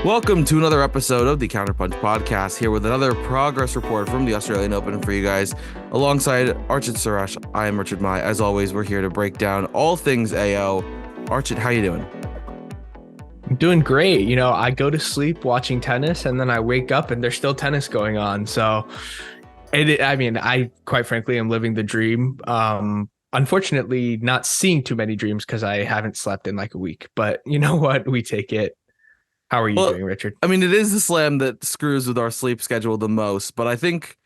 Welcome to another episode of the Counterpunch Podcast, here with another progress report from the Australian Open for you guys. Alongside Archit Suresh, I am Richard Mai. As always, we're here to break down all things AO. Archit, how you doing? I'm doing great. I go to sleep watching tennis and then I wake up and there's still tennis going on. So I quite frankly am living the dream. Unfortunately, not seeing too many dreams because I haven't slept in like a week. But you know what? We take it. How are you doing, Richard? I mean, it is the slam that screws with our sleep schedule the most, but I think,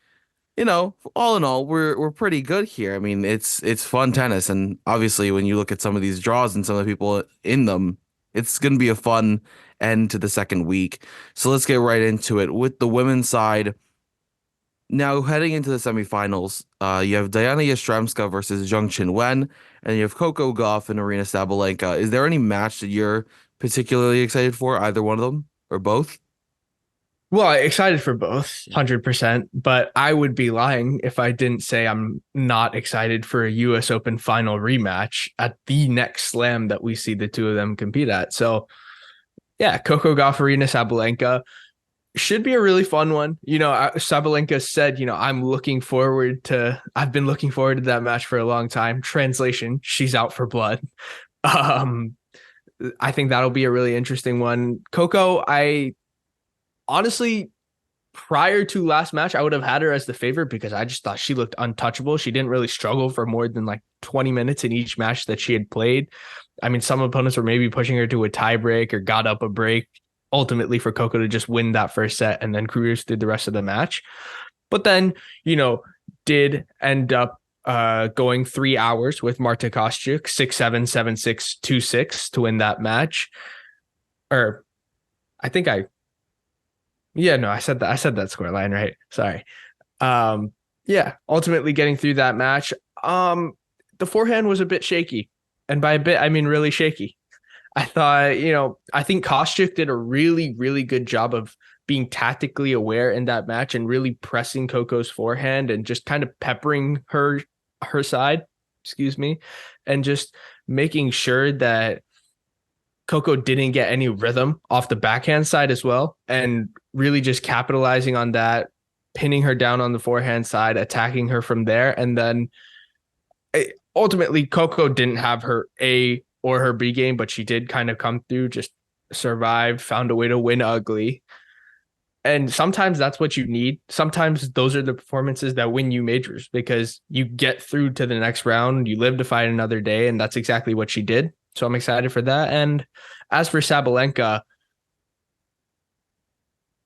all in all, we're pretty good here. I mean, it's fun tennis, and obviously when you look at some of these draws and some of the people in them, it's going to be a fun end to the second week. So let's get right into it with the women's side. Now, heading into the semifinals, you have Diana Yastremska versus Zheng Qinwen, and you have Coco Gauff and Arina Sabalenka. Is there any match that you're particularly excited for, either one of them or both? Well, excited for both, 100%, but I would be lying if I didn't say I'm not excited for a US Open final rematch at the next slam that we see the two of them compete at. So, yeah, Coco Gauff, Arina Sabalenka should be a really fun one. Sabalenka said, I've been looking forward to that match for a long time. Translation, she's out for blood. I think that'll be a really interesting one. Coco, I honestly, prior to last match, I would have had her as the favorite because I just thought she looked untouchable. She didn't really struggle for more than like 20 minutes in each match that she had played. I mean, some opponents were maybe pushing her to a tie break or got up a break, ultimately for Coco to just win that first set and then cruise through the rest of the match. But then, did end up going 3 hours with Marta Kostyuk, 6-7, 7-6, 2-6 to win that match. Or I think I said that. I said that score line, right? Sorry. Ultimately getting through that match. The forehand was a bit shaky. And by a bit, I mean really shaky. I thought, I think Kostyuk did a really, really good job of being tactically aware in that match and really pressing Coco's forehand and just kind of peppering her side, and just making sure that Coco didn't get any rhythm off the backhand side as well, and really just capitalizing on that, pinning her down on the forehand side, attacking her from there. And then ultimately Coco didn't have her A or her B game, but she did kind of come through, just survived, found a way to win ugly. And sometimes that's what you need. Sometimes those are the performances that win you majors because you get through to the next round, you live to fight another day, and that's exactly what she did. So I'm excited for that. And as for Sabalenka,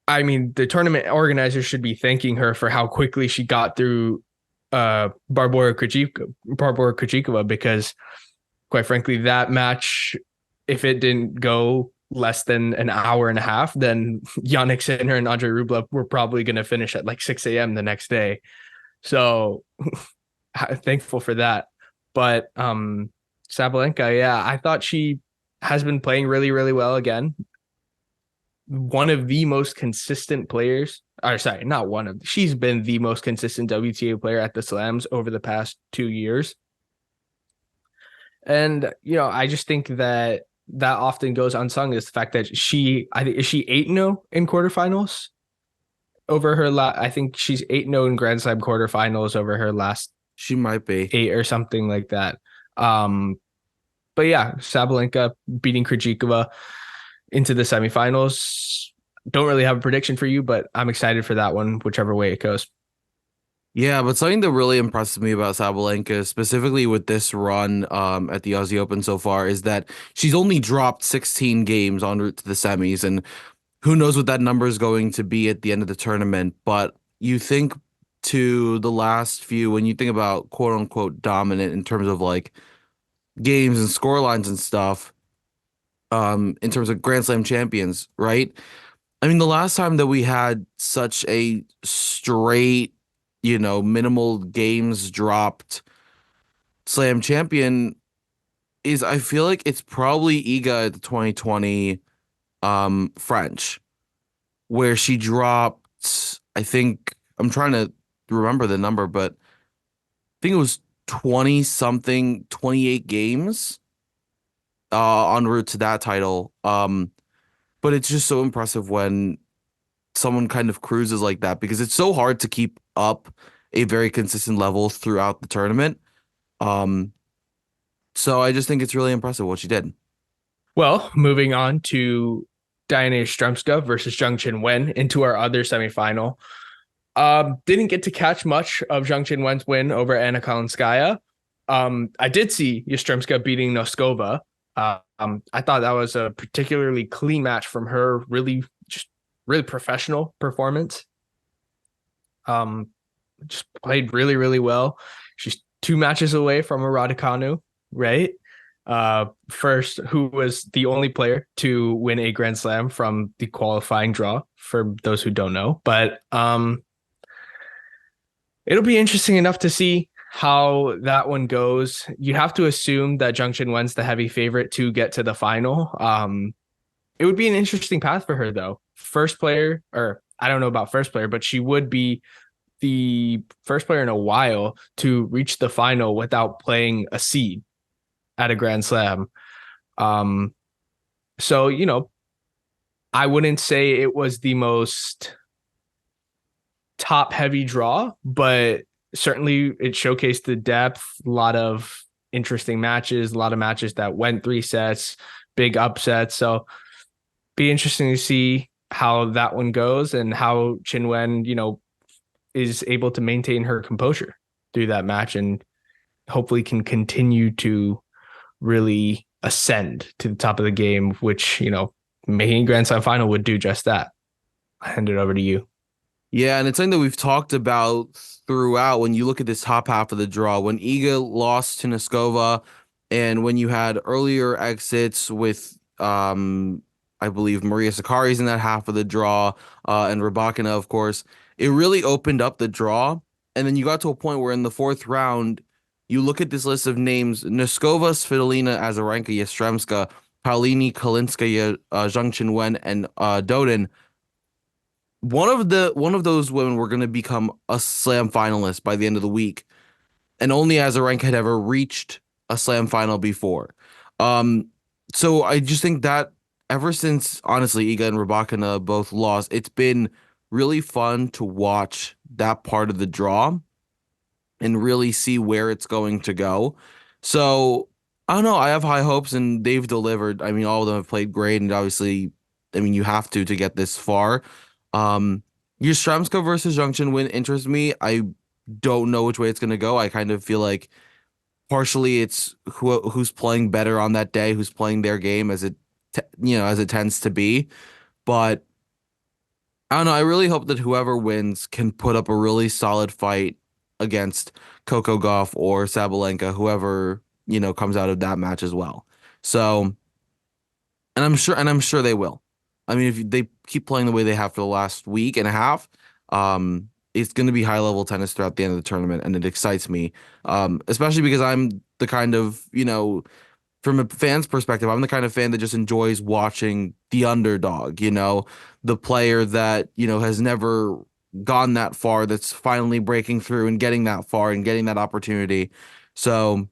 I mean, the tournament organizers should be thanking her for how quickly she got through Barbora Krejcikova, because quite frankly, that match, if it didn't go less than an hour and a half, then Jannik Sinner and Andre Rublev were probably going to finish at like 6 a.m. the next day. So thankful for that. But Sabalenka, I thought she has been playing really, really well again. One of the most consistent players, she's been the most consistent WTA player at the slams over the past 2 years. And, I just think that often goes unsung is the fact that is she 8-0 in quarterfinals over her I think she's 8-0 in Grand Slam quarterfinals over her last. She might be 8 or something like that. But yeah, Sabalenka beating Krejcikova into the semifinals. Don't really have a prediction for you, but I'm excited for that one, whichever way it goes. Yeah, but something that really impresses me about Sabalenka, specifically with this run at the Aussie Open so far, is that she's only dropped 16 games en route to the semis, and who knows what that number is going to be at the end of the tournament. But you think to the last few, when you think about quote unquote dominant in terms of like games and score lines and stuff, in terms of Grand Slam champions, right? I mean, the last time that we had such a straight, minimal games dropped slam champion is, I feel like it's probably Iga at the 2020 French, where she dropped, I think, I'm trying to remember the number, but I think it was 20 something, 28 games en route to that title. But but it's just so impressive when someone kind of cruises like that because it's so hard to keep up a very consistent level throughout the tournament. Um, so I just think it's really impressive what she did. Well, moving on to Diana Yastremska versus Zheng Qinwen into our other semifinal. Didn't get to catch much of Zheng Qinwen's win over Anna Kalinskaya. I did see Yastremska beating Noskova. I thought that was a particularly clean match from her. Really professional performance. Um, just played really, really well. She's two matches away from a Raducanu, right? First, who was the only player to win a Grand Slam from the qualifying draw, for those who don't know. But it'll be interesting enough to see how that one goes. You have to assume that Zheng Qinwen's the heavy favorite to get to the final. It would be an interesting path for her, though. First player, or I don't know about first player, but she would be the first player in a while to reach the final without playing a seed at a Grand Slam. Um, so, I wouldn't say it was the most top heavy draw, but certainly it showcased the depth, a lot of interesting matches, a lot of matches that went 3 sets, big upsets. So be interesting to see how that one goes and how Chinwen, is able to maintain her composure through that match and hopefully can continue to really ascend to the top of the game, which, making a Grand Slam final would do just that. I hand it over to you. Yeah, and it's something that we've talked about throughout when you look at this top half of the draw. When Iga lost to Noskova, and when you had earlier exits with I believe Maria Sakkari's in that half of the draw, and Rybakina, of course, it really opened up the draw. And then you got to a point where in the fourth round, you look at this list of names: Noskova, Svitolina, Azarenka, Yastremska, Paulini, Kalinskaya, Zheng Qinwen, and Dodin. One of those women were going to become a slam finalist by the end of the week, and only Azarenka had ever reached a slam final before. Um, so I just think that ever since honestly Iga and Rybakina both lost, it's been really fun to watch that part of the draw and really see where it's going to go. So I don't know. I have high hopes, and they've delivered. I mean, all of them have played great, and obviously, I mean, you have to get this far. Yastrzemska versus Junction win interests me. I don't know which way it's going to go. I kind of feel like partially it's who's playing better on that day, who's playing their game as it tends to be. But I don't know. I really hope that whoever wins can put up a really solid fight against Coco Gauff or Sabalenka, whoever, comes out of that match as well. So, and I'm sure they will. I mean, if they keep playing the way they have for the last week and a half, it's going to be high level tennis throughout the end of the tournament, and it excites me, especially because I'm the kind of, from a fan's perspective, I'm the kind of fan that just enjoys watching the underdog, the player that, has never gone that far, that's finally breaking through and getting that far and getting that opportunity. So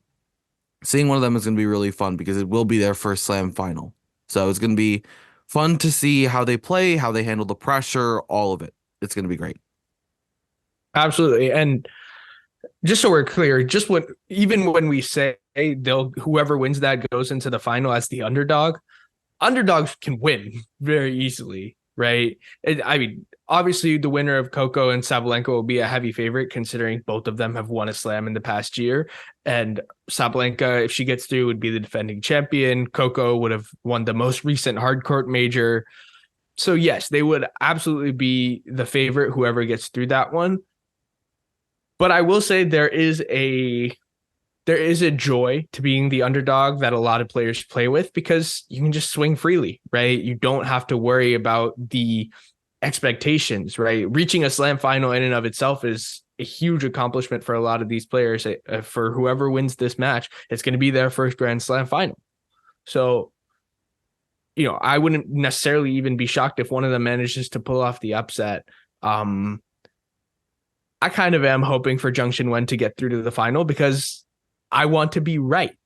seeing one of them is going to be really fun because it will be their first slam final. So it's going to be fun to see how they play, how they handle the pressure, all of it. It's going to be great. Absolutely. And just so we're clear, even when we say whoever wins that goes into the final as the underdog, underdogs can win very easily, right? I mean, obviously the winner of Coco and Sabalenka will be a heavy favorite considering both of them have won a slam in the past year. And Sabalenka, if she gets through, would be the defending champion. Coco would have won the most recent hard court major. So yes, they would absolutely be the favorite, whoever gets through that one. But I will say there is a joy to being the underdog that a lot of players play with because you can just swing freely, right? You don't have to worry about the expectations, right? Reaching a slam final in and of itself is a huge accomplishment for a lot of these players. For whoever wins this match, it's going to be their first Grand Slam final. So, I wouldn't necessarily even be shocked if one of them manages to pull off the upset. I kind of am hoping for Zheng Qinwen to get through to the final because I want to be right.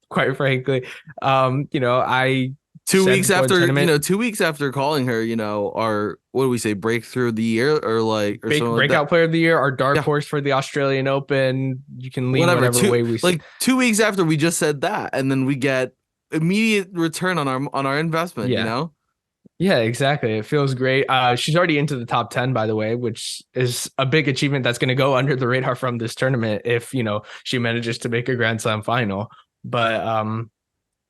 Quite frankly, I said before the tournament. 2 weeks after calling her, our, what do we say, breakthrough of the year or like, or something like that. Breakout player of the year, our dark Yeah, horse for the Australian Open. You can lean whatever. whatever way we see. 2 weeks after we just said that, and then we get immediate return on our investment, Yeah. Yeah, exactly. It feels great. She's already into the top 10, by the way, which is a big achievement that's going to go under the radar from this tournament if, she manages to make a Grand Slam final. But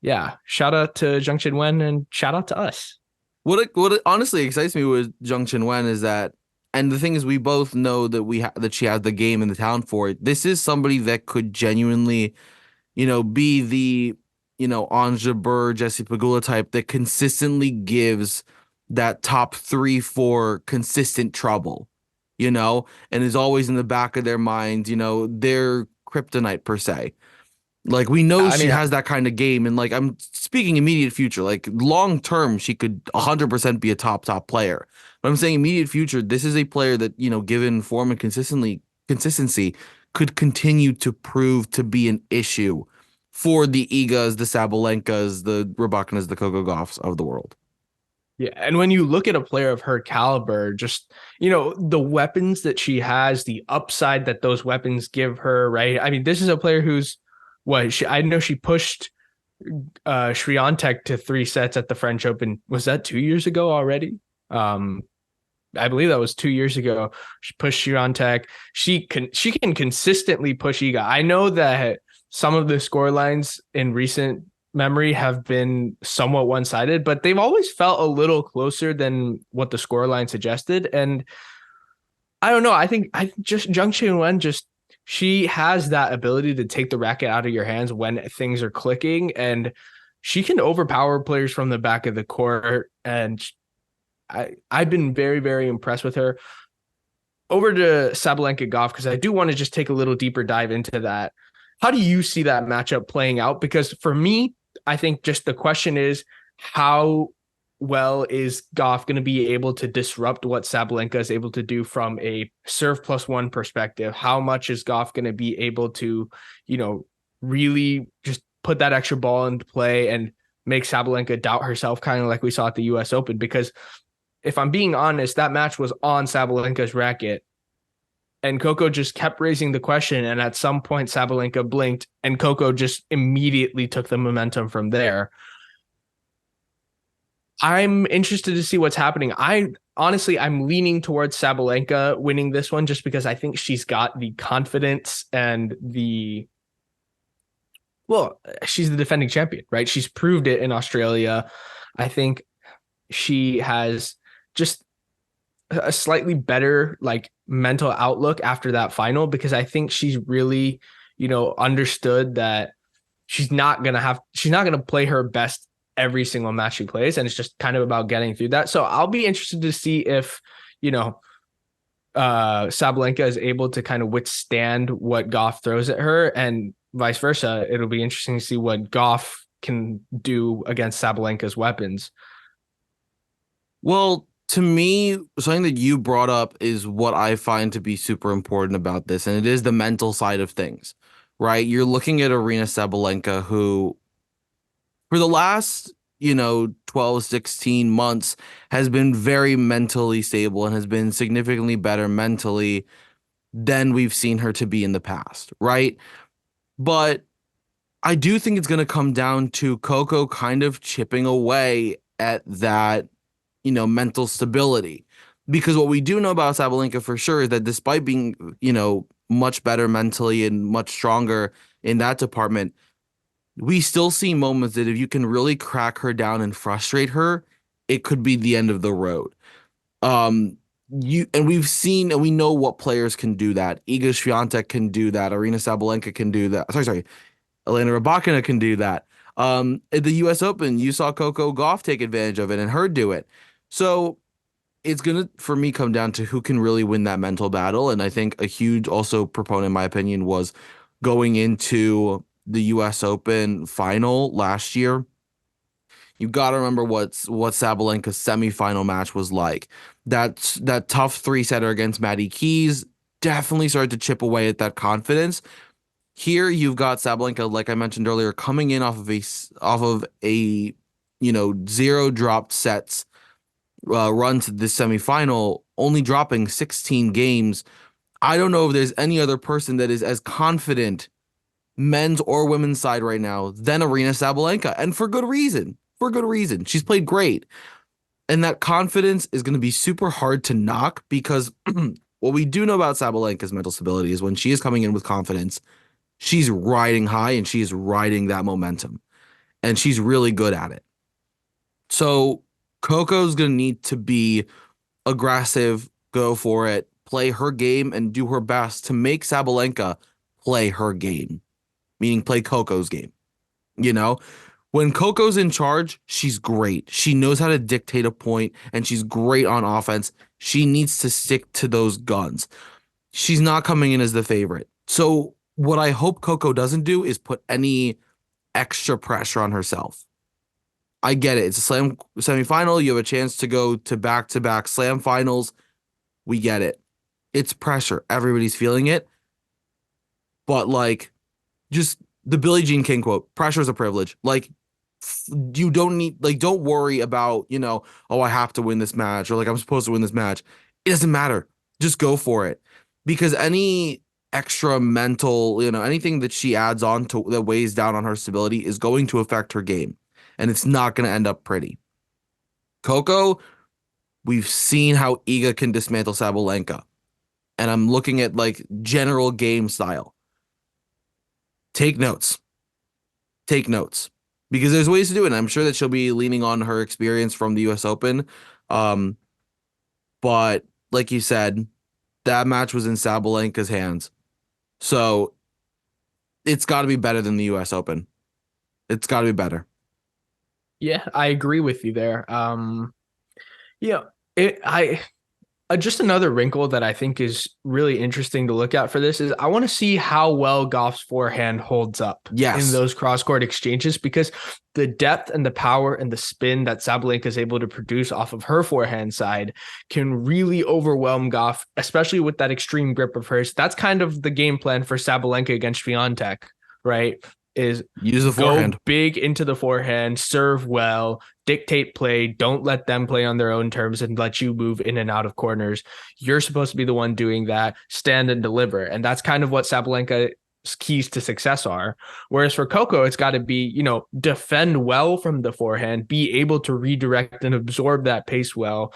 yeah, shout out to Zheng Qinwen and shout out to us. What honestly excites me with Zheng Qinwen is that, and the thing is, we both know that that she has the game and the talent for it. This is somebody that could genuinely, be the, Ons Jabeur, Jesse Pagula type that consistently gives that top 3, 4 consistent trouble, and is always in the back of their minds, their kryptonite per se. Like, we know I she mean, has that kind of game, and like, I'm speaking immediate future. Like, long term, she could 100% be a top player. But I'm saying immediate future, this is a player that, given form and consistency, could continue to prove to be an issue for the Igas, the Sabalenkas, the Rybakinas, the Coco Gauffs of the world. yeah, and when you look at a player of her caliber, just the weapons that she has, the upside that those weapons give her, right? I mean, this is a player who's I know she pushed Swiatek to 3 sets at the French Open. Was that 2 years ago already? I believe that was 2 years ago. She pushed Swiatek. She can consistently push Iga. I know that some of the score lines in recent memory have been somewhat one-sided, but they've always felt a little closer than what the score line suggested. And I don't know. I just Zheng Qinwen just she has that ability to take the racket out of your hands when things are clicking, and she can overpower players from the back of the court. And I've been very, very impressed with her. Over to Sabalenka Gauff, because I do want to just take a little deeper dive into that. How do you see that matchup playing out? Because for me, I think just the question is how well is Gauff going to be able to disrupt what Sabalenka is able to do from a serve plus one perspective? How much is Gauff going to be able to, really just put that extra ball into play and make Sabalenka doubt herself, kind of like we saw at the US Open? Because if I'm being honest, that match was on Sabalenka's racket. And Coco just kept raising the question. And at some point, Sabalenka blinked and Coco just immediately took the momentum from there. I'm interested to see what's happening. I'm leaning towards Sabalenka winning this one just because I think she's got the confidence and she's the defending champion, right? She's proved it in Australia. I think she has just a slightly better mental outlook after that final, because I think she's really, understood that she's not going to play her best every single match she plays. And it's just kind of about getting through that. So I'll be interested to see if, Sabalenka is able to kind of withstand what Gauff throws at her, and vice versa. It'll be interesting to see what Gauff can do against Sabalenka's weapons. Well, to me, something that you brought up is what I find to be super important about this, and it is the mental side of things, right? You're looking at Arina Sabalenka, who for the last, 12, 16 months has been very mentally stable and has been significantly better mentally than we've seen her to be in the past, right? But I do think it's going to come down to Coco kind of chipping away at that, mental stability. Because what we do know about Sabalenka for sure is that despite being, much better mentally and much stronger in that department, we still see moments that if you can really crack her down and frustrate her, it could be the end of the road. We've seen and we know what players can do that. Iga Swiatek can do that. Arina Sabalenka can do that. Sorry. Elena Rybakina can do that. At the US Open, you saw Coco Gauff take advantage of it and her do it. So it's going to, for me, come down to who can really win that mental battle. And I think a huge also proponent, in my opinion, was going into the US Open final last year. You got to remember what Sabalenka's semifinal match was like. That tough 3-setter against Maddie Keys definitely started to chip away at that confidence. Here you've got Sabalenka, like I mentioned earlier, coming in off of a zero dropped sets run to this semifinal, only dropping 16 games. I don't know if there's any other person that is as confident, men's or women's side right now, than Arena Sabalenka, and for good reason. For good reason. She's played great. And that confidence is going to be super hard to knock because what we do know about Sabalenka's mental stability is when she is coming in with confidence, she's riding high and she is riding that momentum. And she's really good at it. So Coco's going to need to be aggressive, go for it, play her game, and do her best to make Sabalenka play her game, meaning play Coco's game. You know, when Coco's in charge, she's great. She knows how to dictate a point and she's great on offense. She needs to stick to those guns. She's not coming in as the favorite. So, what I hope Coco doesn't do is put any extra pressure on herself. I get it. It's a slam semifinal. You have a chance to go to back slam finals. We get it. It's pressure. Everybody's feeling it. But like, just the Billie Jean King quote, pressure is a privilege. Like, you don't need, like, don't worry about, oh, I have to win this match or like I'm supposed to win this match. It doesn't matter. Just go for it. Because any extra mental, anything that she adds on to that weighs down on her stability is going to affect her game. And it's not going to end up pretty. Coco, we've seen how Iga can dismantle Sabalenka. And I'm looking at like general game style. Take notes. Take notes. Because there's ways to do it. And I'm sure that she'll be leaning on her experience from the US Open. But like you said, that match was in Sabalenka's hands. So it's got to be better than the US Open. It's got to be better. Yeah, I agree with you there. Yeah, it I just another wrinkle that I think is really interesting to look at for this is I want to see how well Goff's forehand holds up in Yes. those cross-court exchanges because the depth and the power and the spin that Sabalenka is able to produce off of her forehand side can really overwhelm Goff, especially with that extreme grip of hers. That's kind of the game plan for Sabalenka against Swiatek, right? Is Use the go forehand. big into the forehand, serve well, dictate play, don't let them play on their own terms and let you move in and out of corners. You're supposed to be the one doing that, stand and deliver. And that's kind of what Sabalenka keys to success are. Whereas for Coco, it's got to be, defend well from the forehand, be able to redirect and absorb that pace well,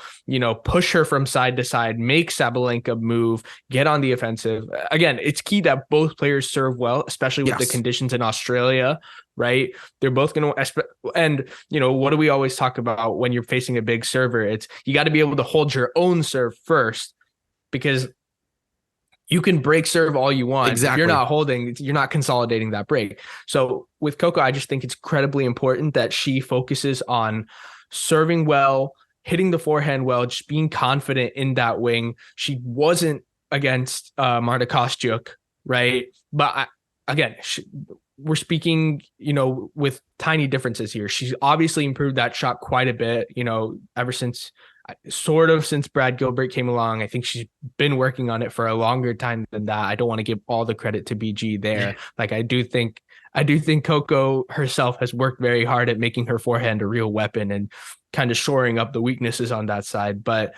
push her from side to side, make Sabalenka move, get on the offensive. Again, it's key that both players serve well, especially with the Yes. conditions in Australia, right? They're both going to, and, what do we always talk about when you're facing a big server? It's you got to be able to hold your own serve first because you can break serve all you want. If you're Exactly. not holding, you're not consolidating that break. So with Coco, I just think it's incredibly important that she focuses on serving well, hitting the forehand well, just being confident in that wing. She wasn't against Marta Kostyuk, right? But again, we're speaking, with tiny differences here. She's obviously improved that shot quite a bit, ever since Brad Gilbert came along. I think she's been working on it for a longer time than that. I don't want to give all the credit to BG there. Like I do think Coco herself has worked very hard at making her forehand a real weapon and kind of shoring up the weaknesses on that side. But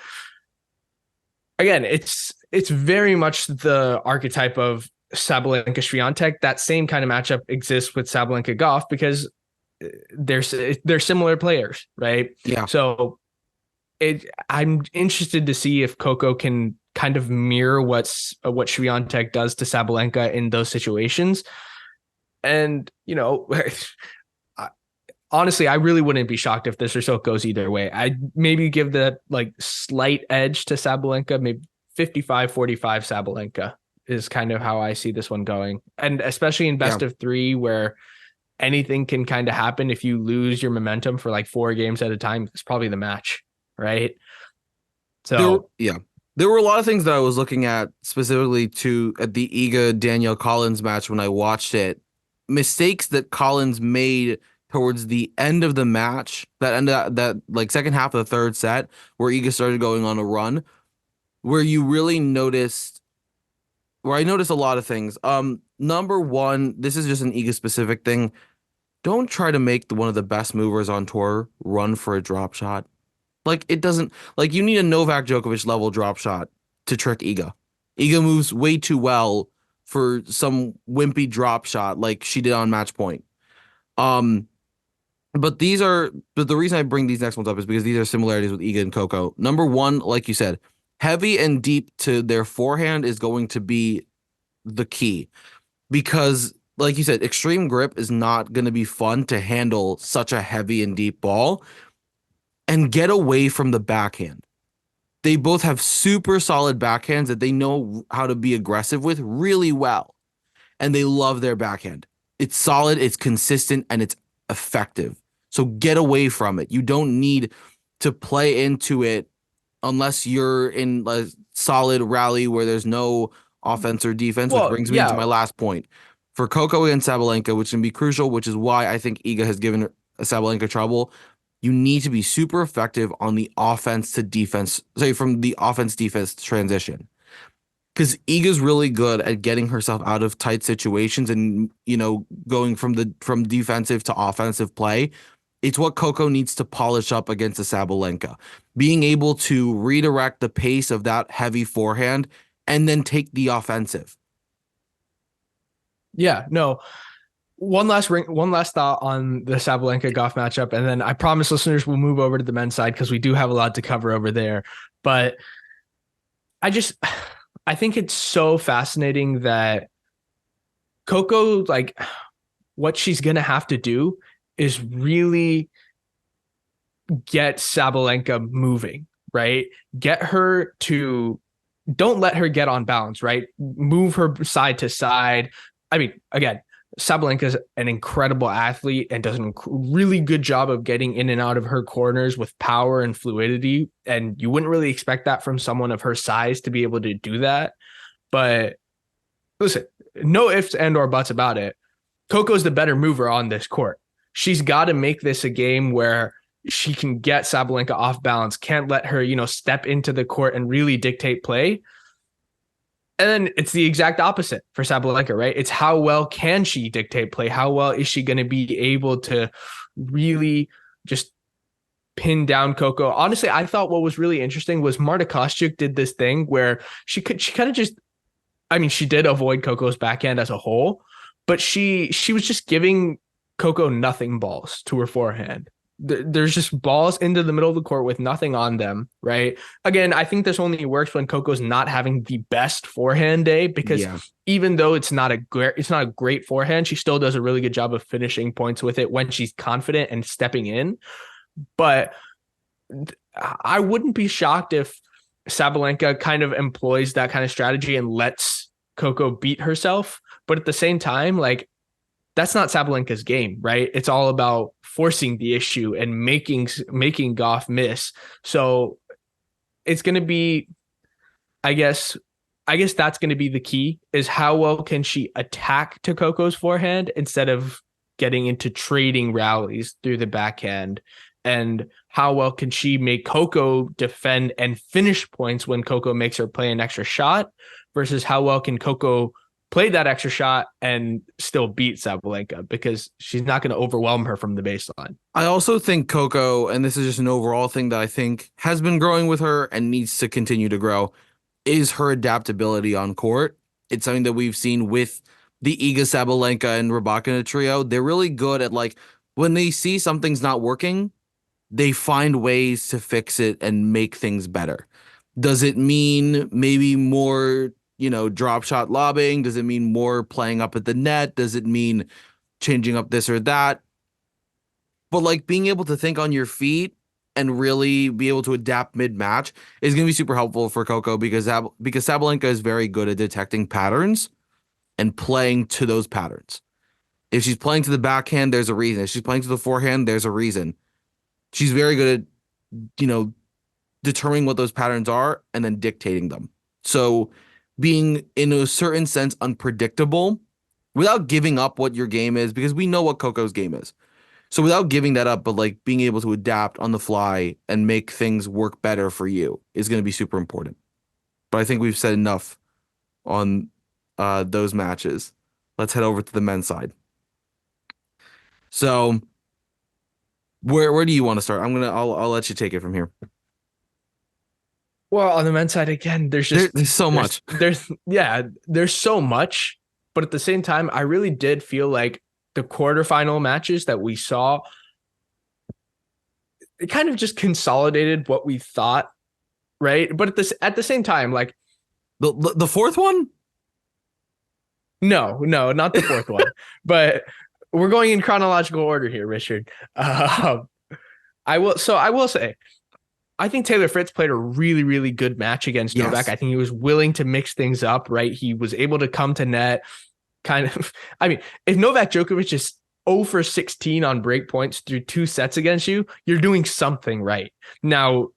again, it's very much the archetype of Sabalenka Swiatek. That same kind of matchup exists with Sabalenka Goff because they're similar players, right? Yeah. So I'm interested to see if Coco can kind of mirror what Swiatek does to Sabalenka in those situations. And, honestly, I really wouldn't be shocked if this result goes either way. I'd maybe give the like slight edge to Sabalenka, maybe 55-45 Sabalenka is kind of how I see this one going. And especially in best Yeah. of three where anything can kind of happen if you lose your momentum for like 4 games at a time, it's probably the match. Right. So There were a lot of things that I was looking at specifically at the Iga Danielle Collins match when I watched it. Mistakes that Collins made towards the end of the match, that like second half of the third set, where Iga started going on a run, where you really noticed where I noticed a lot of things. Number one, this is just an Iga specific thing. don't try to make one of the best movers on tour run for a drop shot. Like it doesn't like you need a Novak Djokovic level drop shot to trick Iga. Iga moves way too well for some wimpy drop shot like she did on match point. Um, but the reason I bring these next ones up is because these are similarities with Iga and Coco. Number one, like you said, heavy and deep to their forehand is going to be the key because, like you said, extreme grip is not going to be fun to handle such a heavy and deep ball and get away from the backhand. They both have super solid backhands that they know how to be aggressive with really well, and they love their backhand. It's solid, it's consistent, and it's effective. So get away from it. You don't need to play into it unless you're in a solid rally where there's no offense or defense, which Well, brings me into yeah, my last point. For Coco and Sabalenka, which can be crucial, which is why I think Iga has given Sabalenka trouble, you need to be super effective on the offense to defense, say from the offense defense transition. Because Iga's really good at getting herself out of tight situations and going from defensive to offensive play. It's what Coco needs to polish up against a Sabalenka. Being able to redirect the pace of that heavy forehand and then take the offensive. yeah, no. One last thought on the Sabalenka Goff matchup, and then I promise listeners we'll move over to the men's side because we do have a lot to cover over there. But I just I think it's so fascinating that Coco, like what she's gonna have to do is really get Sabalenka moving, right? Get her to don't let her get on balance, right? Move her side to side. I mean, again, Sabalenka's an incredible athlete and does a really good job of getting in and out of her corners with power and fluidity. And you wouldn't really expect that from someone of her size to be able to do that. But listen, no ifs and or buts about it. Coco's the better mover on this court. She's got to make this a game where she can get Sabalenka off balance, can't let her, step into the court and really dictate play. And then it's the exact opposite for Sabalenka, right? It's how well can she dictate play? How well is she going to be able to really just pin down Coco? Honestly, I thought what was really interesting was Marta Kostyuk did this thing where she kind of just, I mean, she did avoid Coco's backhand as a whole, but she was just giving Coco nothing balls to her forehand. There's just balls into the middle of the court with nothing on them, right? Again, I think this only works when Coco's not having the best forehand day because Yeah. even though it's not a great forehand, she still does a really good job of finishing points with it when she's confident and stepping in. But I wouldn't be shocked if Sabalenka kind of employs that kind of strategy and lets Coco beat herself. But at the same time, like that's not Sabalenka's game, right? It's all about forcing the issue and making Goff miss. So it's going to be, I guess, that's going to be the key is how well can she attack to Coco's forehand instead of getting into trading rallies through the backhand, and how well can she make Coco defend and finish points when Coco makes her play an extra shot versus how well can Coco play that extra shot and still beat Sabalenka because she's not going to overwhelm her from the baseline. I also think Coco, and this is just an overall thing that I think has been growing with her and needs to continue to grow, is her adaptability on court. It's something that we've seen with the Iga Sabalenka and Rybakina trio. They're really good at like when they see something's not working, they find ways to fix it and make things better. Does it mean maybe more, drop shot lobbing? Does it mean more playing up at the net? Does it mean changing up this or that? But like being able to think on your feet and really be able to adapt mid-match is going to be super helpful for Coco because Sabalenka is very good at detecting patterns and playing to those patterns. If she's playing to the backhand, there's a reason. If she's playing to the forehand, there's a reason. She's very good at, determining what those patterns are and then dictating them. So being in a certain sense unpredictable without giving up what your game is, because we know what Coco's game is. So without giving that up, but like being able to adapt on the fly and make things work better for you is going to be super important. But I think we've said enough on those matches. Let's head over to the men's side. So where do you want to start? I'll let you take it from here. Well, on the men's side again, There's so much. there's so much, but at the same time, I really did feel like the quarterfinal matches that we saw, it kind of just consolidated what we thought, right? But at the same time, like The fourth one? no, not the fourth one, but we're going in chronological order here, Richard. I will say, I think Taylor Fritz played a really, really good match against Novak. Yes. I think he was willing to mix things up, right? He was able to come to net, kind of. I mean, if Novak Djokovic is 0 for 16 on break points through 2 sets against you, you're doing something right. Now,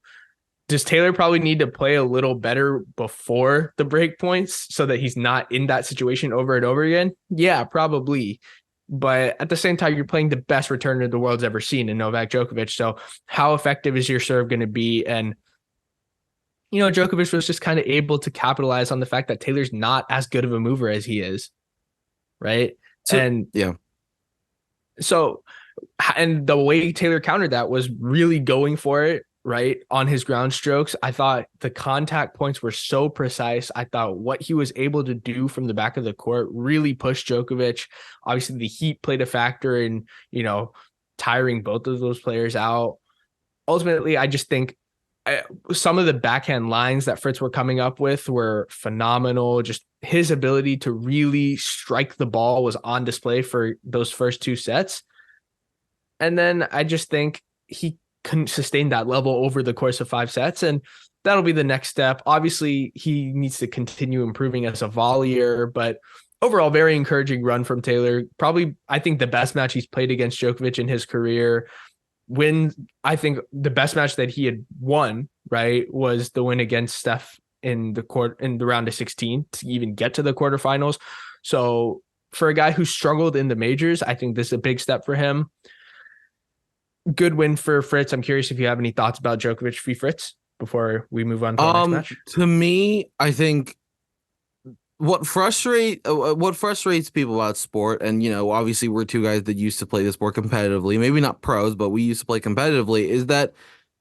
does Taylor probably need to play a little better before the break points so that he's not in that situation over and over again? Yeah, probably. But at the same time, you're playing the best returner the world's ever seen in Novak Djokovic. So how effective is your serve going to be? And, Djokovic was just kind of able to capitalize on the fact that Taylor's not as good of a mover as he is. Right. So And yeah. so, and the way Taylor countered that was really going for it, right, on his ground strokes. I thought the contact points were so precise. I thought what he was able to do from the back of the court really pushed Djokovic. Obviously, the heat played a factor in, tiring both of those players out. Ultimately, I just think some of the backhand lines that Fritz were coming up with were phenomenal. Just his ability to really strike the ball was on display for those first 2 sets. And then I just think he couldn't sustain that level over the course of 5 sets. And that'll be the next step. Obviously, he needs to continue improving as a volleyer, but overall, very encouraging run from Taylor. Probably, I think, the best match he's played against Djokovic in his career. I think the best match that he had won, right, was the win against Steph in the round of 16 to even get to the quarterfinals. So for a guy who struggled in the majors, I think this is a big step for him. Good win for Fritz. I'm curious if you have any thoughts about Djokovic v Fritz before we move on to our next match. To me, I think what frustrates people about sport, and obviously we're two guys that used to play the sport competitively, maybe not pros, but we used to play competitively, is that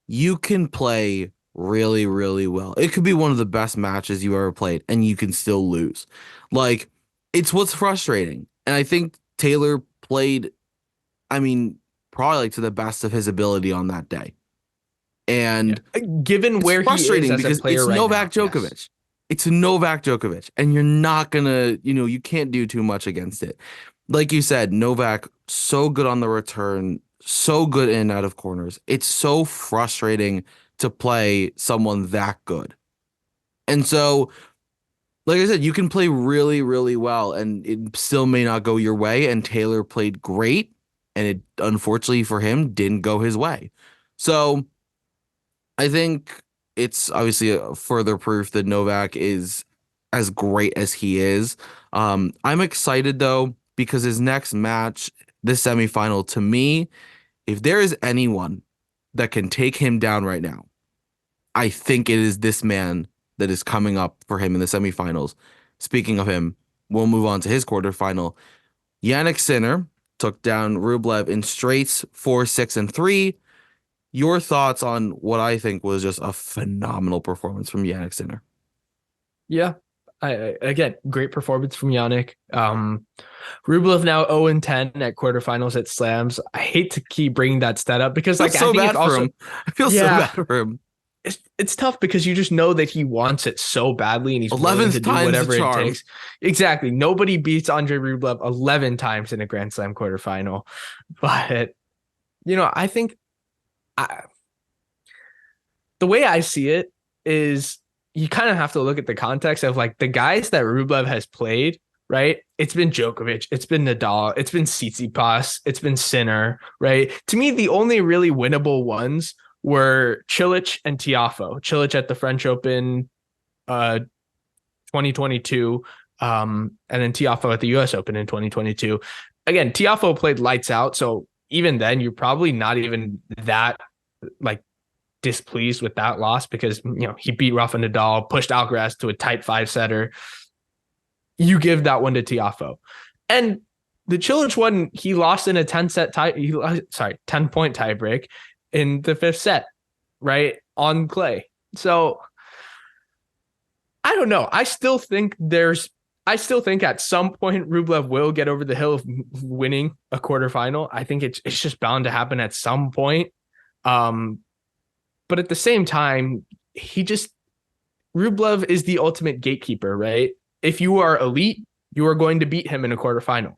you can play really, really well. It could be one of the best matches you ever played, and you can still lose. Like, it's what's frustrating. And I think Taylor played, I mean, probably like to the best of his ability on that day. And given where he is as a player it's right Novak now, Djokovic. yes. It's Novak Djokovic, and you're not gonna, you can't do too much against it. Like you said, Novak, so good on the return, so good in and out of corners. It's so frustrating to play someone that good. And so, like I said, you can play really, really well, and it still may not go your way. And Taylor played great, and it unfortunately for him didn't go his way. So I think it's obviously a further proof that Novak is as great as he is. I'm excited though because his next match, this semifinal, to me, if there is anyone that can take him down right now, I think it is this man that is coming up for him in the semifinals. Speaking of him, we'll move on to his quarterfinal. Yannick Sinner took down Rublev in straights 4-6 and 3. Your thoughts on what I think was just a phenomenal performance from Yannick Sinner? Yeah. Again, great performance from Yannick. Rublev now 0-10 at quarterfinals at slams. I hate to keep bringing that stat up because I feel think bad it's for also him. I feel so bad for him. It's tough because you just know that he wants it so badly and he's willing to do whatever it takes. Exactly. Nobody beats Andre Rublev 11 times in a Grand Slam quarterfinal. But, I think the way I see it is you kind of have to look at the context of like the guys that Rublev has played, right? It's been Djokovic, it's been Nadal, it's been Tsitsipas, it's been Sinner, right? To me, the only really winnable ones were Cilic and Tiafoe. Cilic at the French Open 2022, and then Tiafoe at the US Open in 2022. Again, Tiafoe played lights out, so even then you're probably not even that like displeased with that loss because he beat Rafa Nadal, pushed Alcaraz to a tight 5-setter. You give that one to Tiafoe. And The Cilic one, he lost in a 10-point tiebreak in the fifth set, right? On clay. So I don't know. I still think at some point Rublev will get over the hill of winning a quarterfinal. I think it's just bound to happen at some point. Um, but at the same time, he just Rublev is the ultimate gatekeeper, right? If you are elite, you are going to beat him in a quarterfinal.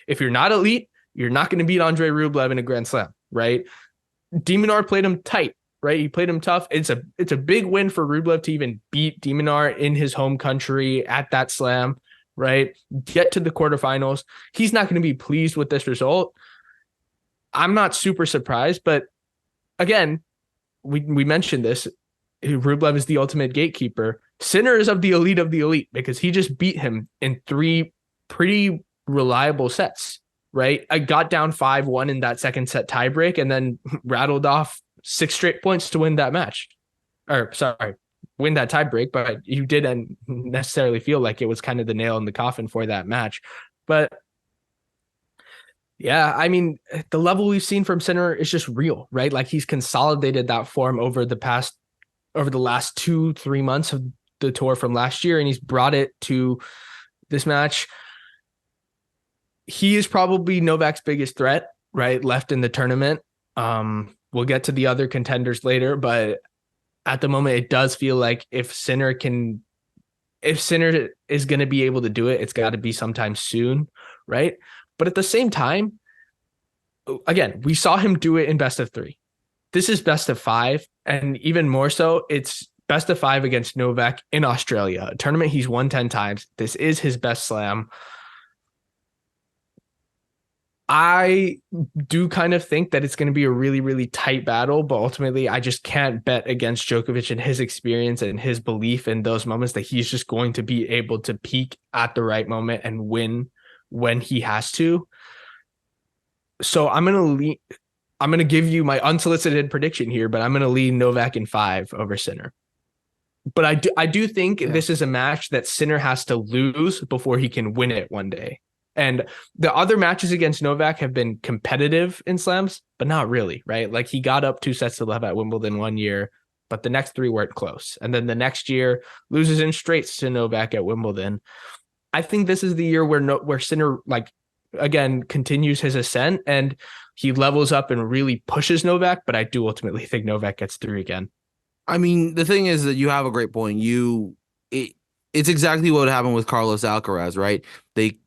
If you're not elite, you're not going to beat Andre Rublev in a Grand Slam, right? Demonar played him tight, right? He played him tough. It's a big win for Rublev to even beat Demonar in his home country at that slam, right? Get to the quarterfinals. He's not going to be pleased with this result. I'm not super surprised, but again, we mentioned this. Rublev is the ultimate gatekeeper. Sinner is of the elite because he just beat him in three pretty reliable sets, right? I got down 5-1 in that second set tiebreak and then rattled off 6 straight points to win that match. Or sorry, win that tiebreak, but you didn't necessarily feel like it was kind of the nail in the coffin for that match. But yeah, I mean, the level we've seen from Sinner is just real, right? Like he's consolidated that form over the last 2-3 months of the tour from last year, and he's brought it to this match. He is probably Novak's biggest threat, right? Left in the tournament. We'll get to the other contenders later, but at the moment, it does feel like if Sinner is going to be able to do it, it's got to be sometime soon, right? But at the same time, again, we saw him do it in best of three. This is best of five, and even more so, it's best of five against Novak in Australia, a tournament he's won 10 times. This is his best slam. I do kind of think that it's going to be a really, really tight battle, but ultimately, I just can't bet against Djokovic and his experience and his belief in those moments that he's just going to be able to peak at the right moment and win when he has to. So I'm gonna give you my unsolicited prediction here, but I'm gonna lean Novak in 5 over Sinner. But I do think Yeah. this is a match that Sinner has to lose before he can win it one day. And the other matches against Novak have been competitive in slams, but not really, right? Like he got up 2-0 at Wimbledon one year, but the next 3 weren't close. And then the next year loses in straights to Novak at Wimbledon. I think this is the year where Sinner like again continues his ascent and he levels up and really pushes Novak, but I do ultimately think Novak gets through again. I mean, the thing is that you have a great point. It's exactly what happened with Carlos Alcaraz, right? They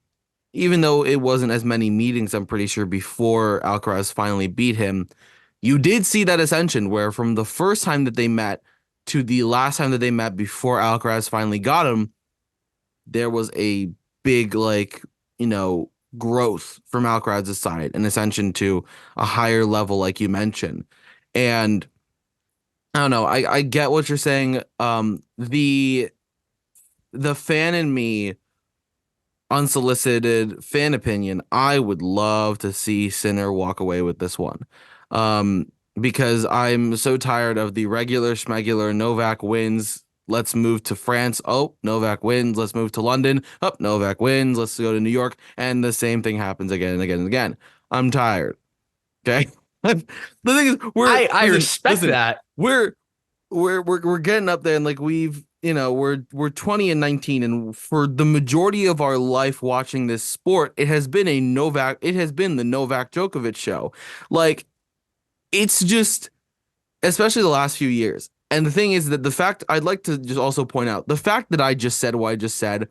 Even though it wasn't as many meetings, I'm pretty sure before Alcaraz finally beat him, you did see that ascension where from the first time that they met to the last time that they met before Alcaraz finally got him, there was a big growth from Alcaraz's side, an ascension to a higher level, like you mentioned. And I don't know, I get what you're saying. The fan in me, unsolicited fan opinion, I would love to see Sinner walk away with this one. Because I'm so tired of the regular schmegular Novak wins. Let's move to France. Oh, Novak wins. Let's move to London. Oh, Novak wins. Let's go to New York. And the same thing happens again and again and again. I'm tired. Okay. The thing is, I respect that. we're we're getting up there and like we're 20 and 19, and for the majority of our life watching this sport, it has been the Novak Djokovic show. Like it's just, especially the last few years. And the thing is that the fact I'd like to just also point out, the fact that I just said what I just said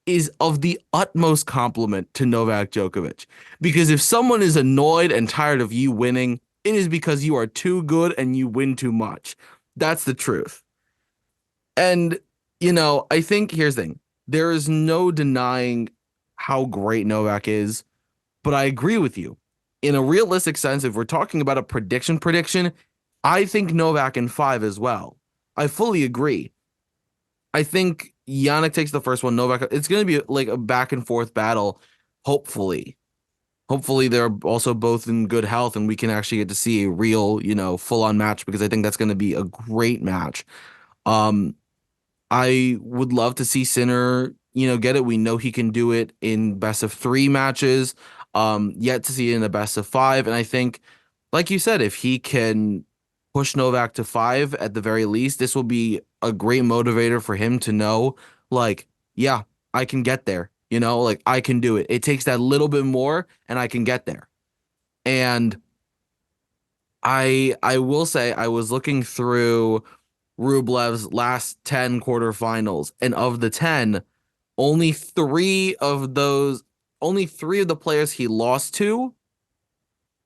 is of the utmost compliment to Novak Djokovic. Because if someone is annoyed and tired of you winning, it is because you are too good and you win too much. That's the truth. And, I think here's the thing. There is no denying how great Novak is, but I agree with you. In a realistic sense, if we're talking about a prediction, I think Novak in 5 as well. I fully agree. I think Yannick takes the first one. Novak, it's going to be like a back and forth battle, hopefully. Hopefully they're also both in good health and we can actually get to see a real, full on match, because I think that's going to be a great match. Um, I would love to see Sinner, get it. We know he can do it in best of 3 matches. Yet to see it in the best of five. And I think, like you said, if he can push Novak to five at the very least, this will be a great motivator for him to know, like, yeah, I can get there. Like I can do it. It takes that little bit more and I can get there. And I will say I was looking through Rublev's last 10 quarterfinals, and of the 10, only only three of the players he lost to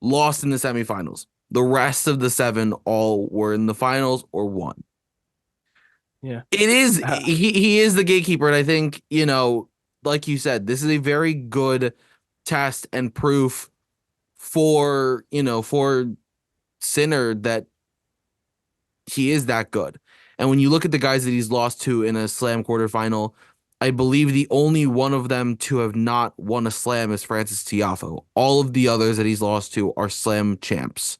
lost in the semifinals. The rest of the seven all were in the finals or won. Yeah. It is Uh, he is the gatekeeper, and I think, like you said, this is a very good test and proof for Sinner that he is that good. And when you look at the guys that he's lost to in a slam quarterfinal, I believe the only one of them to have not won a slam is Francis Tiafoe. All of the others that he's lost to are slam champs.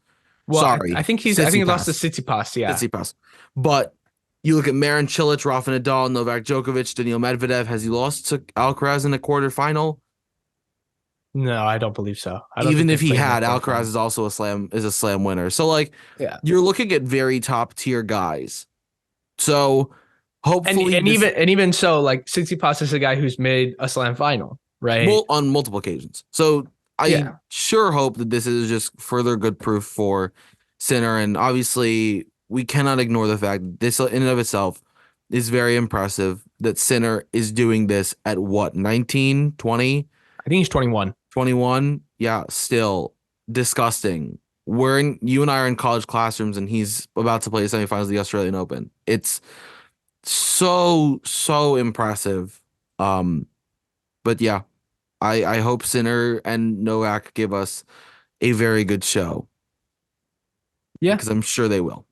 well, I Sorry, think I think he lost to Tsitsipas. Tsitsipas. Yeah. Tsitsipas. But you look at Marin Cilic, Rafa Nadal, Novak Djokovic, Daniil Medvedev. Has he lost to Alcaraz in a quarterfinal? No, I don't believe so. I don't think Even if they've he played in the had, Alcaraz quarterfinals. is also a slam winner. So like Yeah. you're looking at very top tier guys. So And hopefully and this even and even so, like Tsitsipas is a guy who's made a slam final, right? well on multiple occasions. So I Yeah. sure hope that this is just further good proof for Sinner. And obviously we cannot ignore the fact that this in and of itself is very impressive that Sinner is doing this at what, 19, 20, I think he's 21. 21? Yeah, still disgusting. You and I are in college classrooms and he's about to play the semifinals of the Australian Open. It's so impressive. Um, but yeah, I hope Sinner and Novak give us a very good show Yeah. because I'm sure they will.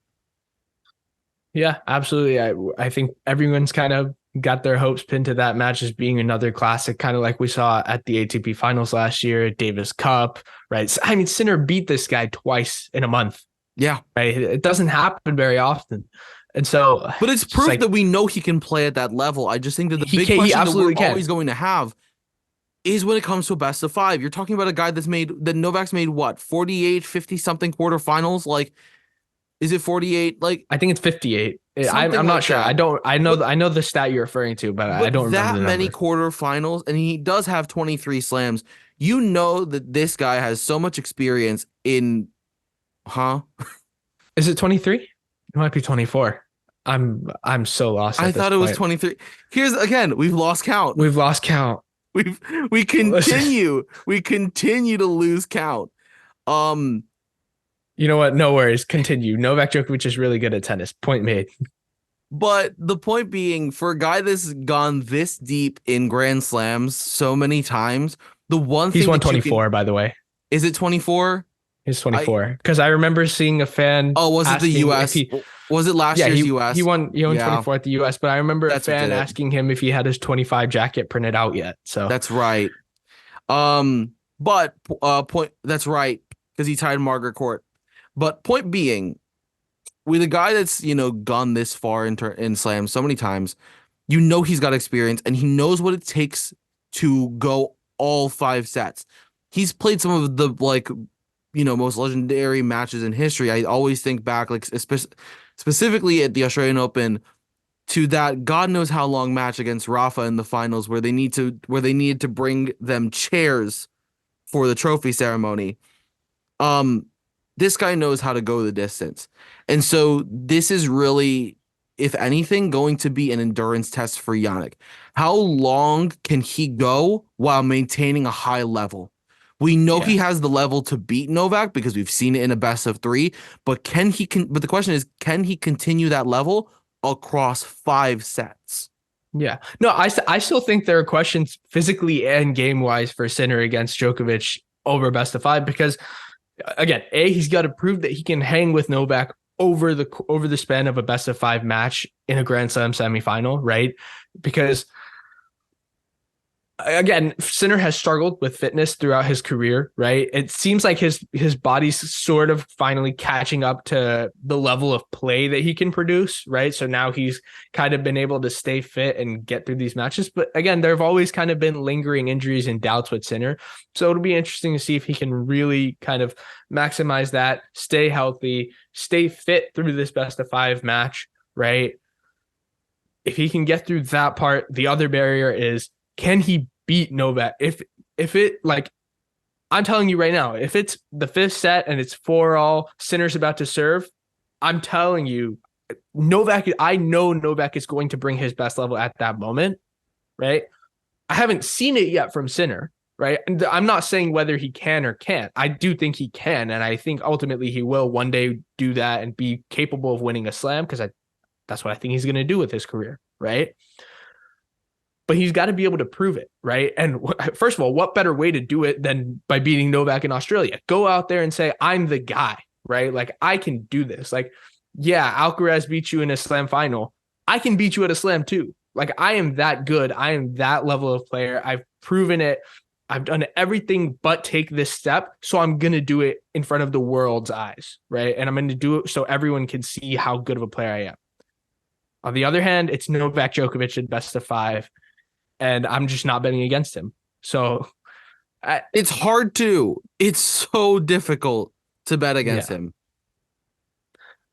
Yeah, absolutely. I think everyone's kind of got their hopes pinned to that match as being another classic, kind of like we saw at the ATP finals last year, Davis Cup, right? I mean, Sinner beat this guy twice in a month, Yeah, right? It doesn't happen very often. And so but it's just proof like that we know he can play at that level. I just think that the big he question that we're absolutely can. always going to have is when it comes to a best of five. You're talking about a guy that Novak's made what, 48, 50 something quarterfinals? Like, is it 48? Like I think it's 58. something I'm not like sure. that. I But I know the stat you're referring to, but I but don't remember that the many number. quarterfinals, and he does have 23 slams. You know that this guy has so much experience in, huh? Is it 23? It might be 24. I'm so lost I at this thought it was point. 23. Here's again, we've lost count. We've lost count. We've we Listen, continue to lose count. Um, you know what? No worries. Continue. Novak Djokovic is really good at tennis. Point made. but the point being, for a guy that's gone this deep in Grand Slams so many times, the one He's thing that you can 124, by the way. is it 24? He's I 24. Because I remember seeing a fan Oh, was it the asking if US? he, Was it last yeah, year's he US? won Yeah, 24 at the US, but I remember a that's what fan did it. asking him if he had his 25 jacket printed out yet. So That's right. But point that's right because he tied Margaret Court. But point being, with a guy that's gone this far in slam so many times, he's got experience and he knows what it takes to go all five sets. He's played some of the most legendary matches in history. I always think back specifically at the Australian Open to that God knows how long match against Rafa in the finals where they needed to bring them chairs for the trophy ceremony. Um, this guy knows how to go the distance. And so this is really, if anything, going to be an endurance test for Yannick. How long can he go while maintaining a high level? We know he yeah. has the level to beat Novak because we've seen it in a best of three, but but the question is, can he continue that level across five sets? Yeah. No, I still think there are questions physically and game wise for Sinner against Djokovic over best of five because again, he's got to prove that he can hang with Novak over the span of a best of five match in a Grand Slam semifinal, right? Because again, Sinner has struggled with fitness throughout his career, right? It seems like his body's sort of finally catching up to the level of play that he can produce, right? So now he's kind of been able to stay fit and get through these matches. But again, there have always kind of been lingering injuries and doubts with Sinner. So it'll be interesting to see if he can really kind of maximize that, stay healthy, stay fit through this best of five match, right? If he can get through that part, the other barrier is, can he beat Novak? If it, like, I'm telling you right now, if it's the fifth set and it's 4-all, Sinner's about to serve, I'm telling you, Novak, I know Novak is going to bring his best level at that moment, right? I haven't seen it yet from Sinner, right? And I'm not saying whether he can or can't. I do think he can, and I think ultimately he will one day do that and be capable of winning a slam, because that's what I think he's going to do with his career, right? But he's got to be able to prove it, right? And first of all, what better way to do it than by beating Novak in Australia? Go out there and say, I'm the guy, right? Like, I can do this. Like, yeah, Alcaraz beat you in a slam final. I can beat you at a slam too. Like, I am that good. I am that level of player. I've proven it. I've done everything but take this step. So I'm going to do it in front of the world's eyes, right? And I'm going to do it so everyone can see how good of a player I am. On the other hand, it's Novak Djokovic at best of five, and I'm just not betting against him. So It's hard to. It's so difficult to bet against yeah, him.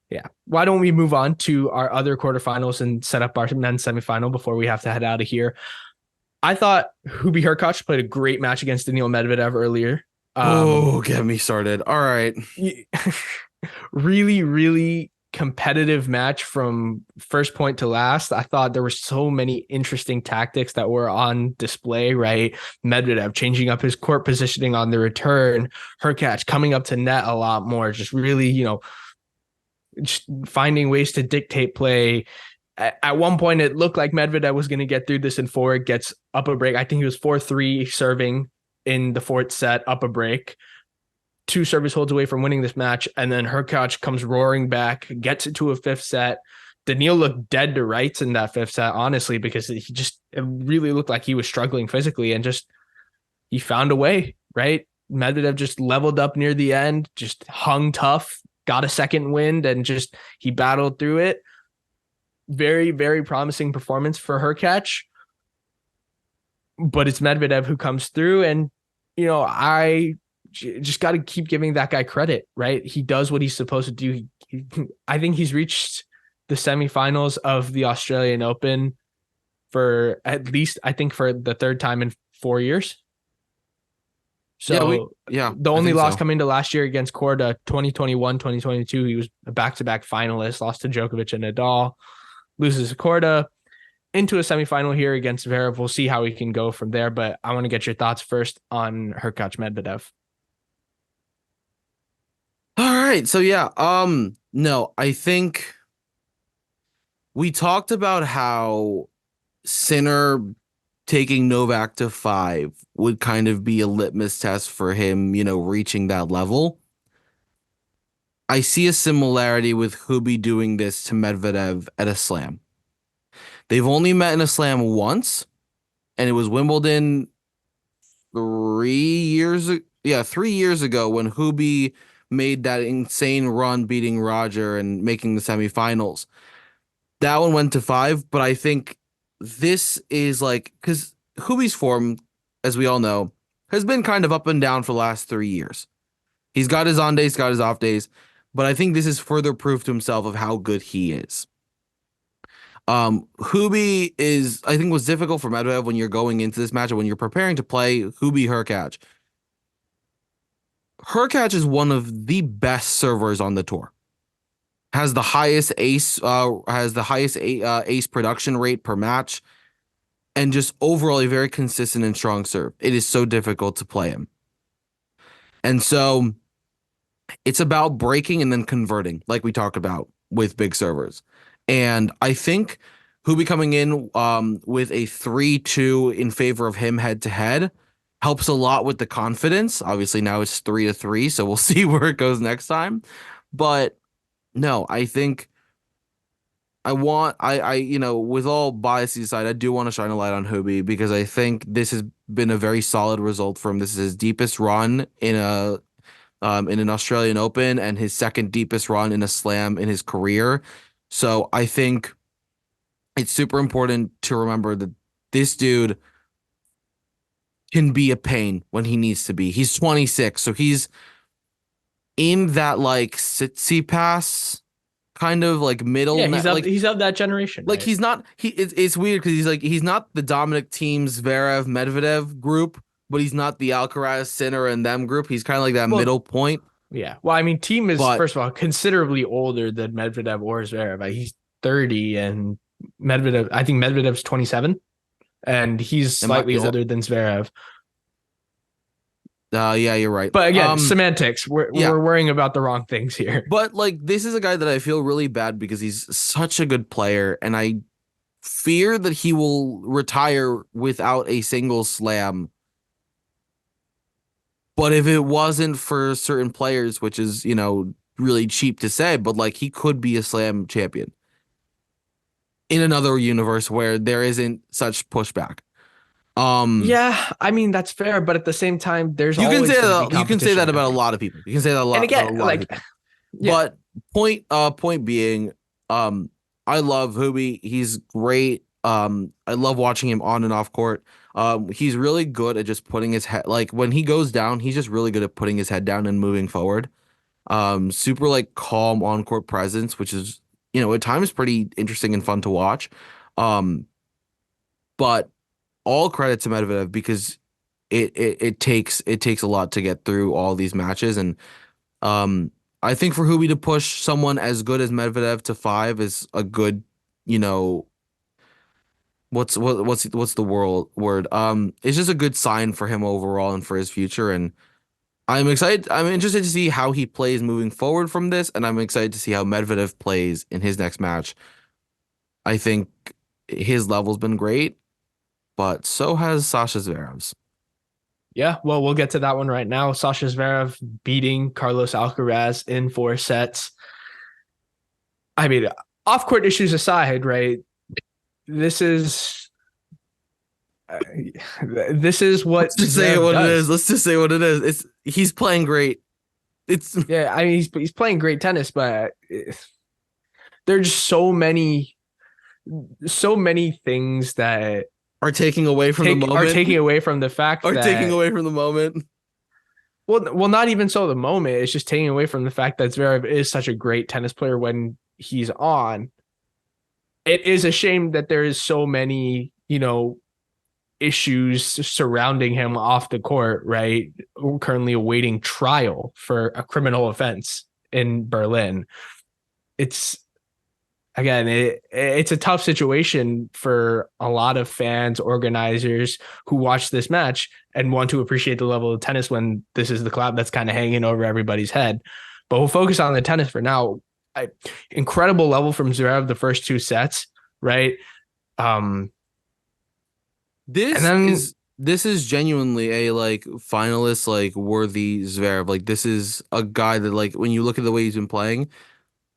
yeah. Why don't we move on to our other quarterfinals and set up our men's semifinal before we have to head out of here? I thought Hubie Hurkacz played a great match against Daniil Medvedev earlier. Oh, get me started. All right. Really, really competitive match from first point to last. I thought there were so many interesting tactics that were on display, right? Medvedev changing up his court positioning on the return, Hurkacz coming up to net a lot more, just really, just finding ways to dictate play. At one point, it looked like Medvedev was going to get through this in four. It gets up a break. I think he was 4-3 serving in the fourth set, up a break. Two service holds away from winning this match, and then Hurkacz comes roaring back, gets it to a fifth set. Daniil looked dead to rights in that fifth set, honestly, because it really looked like he was struggling physically, and just he found a way, right? Medvedev just leveled up near the end, just hung tough, got a second wind, and just he battled through it. Very, very promising performance for Hurkacz, but it's Medvedev who comes through, and I just got to keep giving that guy credit, right? He does what he's supposed to do. I think he's reached the semifinals of the Australian Open for at least, I think, for the third time in 4 years. So the I only think loss so. coming to last year against Korda, 2021, 2022, he was a back-to-back finalist, lost to Djokovic and Nadal, loses to Korda, into a semifinal here against Zverev. We'll see how he can go from there, but I want to get your thoughts first on Hurkacz Medvedev. All right. So no, I think we talked about how Sinner taking Novak to five would kind of be a litmus test for him, reaching that level. I see a similarity with Hubie doing this to Medvedev at a slam. They've only met in a slam once, and it was Wimbledon 3 years. Yeah, 3 years ago when Hubie made that insane run beating Roger and making the semifinals. That one went to five, but I think this is like because Hubie's form, as we all know, has been kind of up and down for the last 3 years. He's got his on days, got his off days, but I think this is further proof to himself of how good he is. Hubie is, I think, was difficult for Medvedev when you're going into this match or when you're preparing to play Hubie Hurkacz. Hurkacz is one of the best servers on the tour. Has the highest ace production rate per match, and just overall a very consistent and strong serve. It is so difficult to play him, and so it's about breaking and then converting, like we talked about with big servers. And I think Hubie coming in with a 3-2 in favor of him head to head helps a lot with the confidence. Obviously, now it's 3-3, so we'll see where it goes next time. But no, I think with all biases aside, I do want to shine a light on Hubie because I think this has been a very solid result from this is his deepest run in an Australian Open and his second deepest run in a slam in his career. So I think it's super important to remember that this dude can be a pain when he needs to be. He's 26, so he's in that like Sitsi pass kind of like middle Yeah, net, he's of that generation, right? he's not it's weird because he's not the Dominic Teams Zverev Medvedev group, but he's not the Alcaraz Sinner and them group. He's kind of like that Well, middle point. yeah. Well, I mean, Team is But first of all considerably older than Medvedev or Zverev. Like, he's 30 and Medvedev, I think Medvedev's 27 and he's am I slightly is that older than Zverev. yeah, you're right. But again, semantics. Yeah. We're worrying about the wrong things here. But like this is a guy that I feel really bad because he's such a good player and I fear that he will retire without a single slam. But if it wasn't for certain players, which is, really cheap to say, but like he could be a slam champion in another universe where there isn't such pushback. Um, Yeah, I mean that's fair, but at the same time, there's you can always say going to be that competition about a coming. lot of people. You can say that And about again, a lot of like, people. yeah, But point being, um, I love Hubie. He's great. I love watching him on and off court. He's really good at just putting his head like when he goes down, he's just really good at putting his head down and moving forward. Super like calm on court presence, which is, at times pretty interesting and fun to watch. Um, but all credit to Medvedev because it takes a lot to get through all these matches and um, I think for Hubi to push someone as good as Medvedev to five is a good, you know, what's the world word? It's just a good sign for him overall and for his future. And I'm excited. I'm interested to see how he plays moving forward from this, and I'm excited to see how Medvedev plays in his next match. I think his level's been great, but so has Sasha Zverev's. yeah. Well, we'll get to that one right now. Sasha Zverev beating Carlos Alcaraz in 4 sets. I mean, off court issues aside, right? This is uh, this is Let's what just say it Zverev what it does. is. Let's just say what it is. He's playing great. It's Yeah, I mean he's playing great tennis, but there's so many things that are taking away from the take are moment. taking away from the fact Are taking that away from the moment. not even so the moment. It's just taking away from the fact that Zverev is such a great tennis player when he's on. It is a shame that there is so many, issues surrounding him off the court, right? We're currently awaiting trial for a criminal offense in Berlin. It's again, it's a tough situation for a lot of fans, organizers who watch this match and want to appreciate the level of tennis when this is the cloud that's kind of hanging over everybody's head. But we'll focus on the tennis for now. Incredible level from Zverev the first 2 sets, right? Um, and This then is this is genuinely a like finalist like worthy Zverev. Like this is a guy that like when you look at the way he's been playing,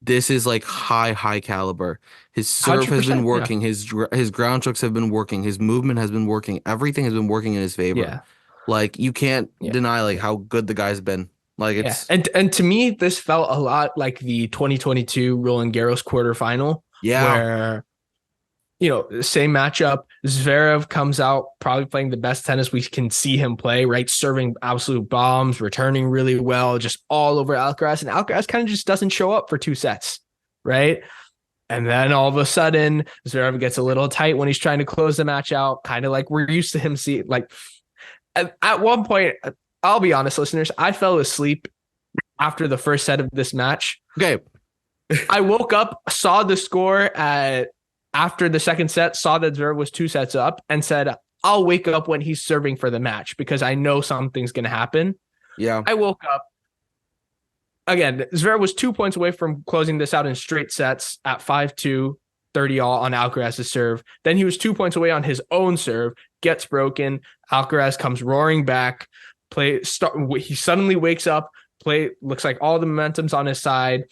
this is like high caliber. His serve has been 100%, yeah, working. His ground strokes have been working. His movement has been working. Everything has been working in his favor. yeah, Like you can't yeah. deny like how good the guy's been. Like Yeah, it's and to me, this felt a lot like the 2022 Roland Garros quarterfinal, yeah. where same matchup. Zverev comes out probably playing the best tennis we can see him play, right? Serving absolute bombs, returning really well, just all over Alcaraz, and Alcaraz kind of just doesn't show up for 2 sets, right? And then all of a sudden, Zverev gets a little tight when he's trying to close the match out, kind of like we're used to him see. Like at one point, I'll be honest, listeners, I fell asleep after the first set of this match. Okay. I woke up, saw the score after the second set, saw that Zverev was 2 sets up, and said, I'll wake up when he's serving for the match because I know something's going to happen. Yeah. I woke up. Again, Zverev was 2 points away from closing this out in straight sets at 5-2, 30 all on Alcaraz's serve. Then he was 2 points away on his own serve, gets broken. Alcaraz comes roaring back. He suddenly wakes up. Looks like all the momentum's on his side.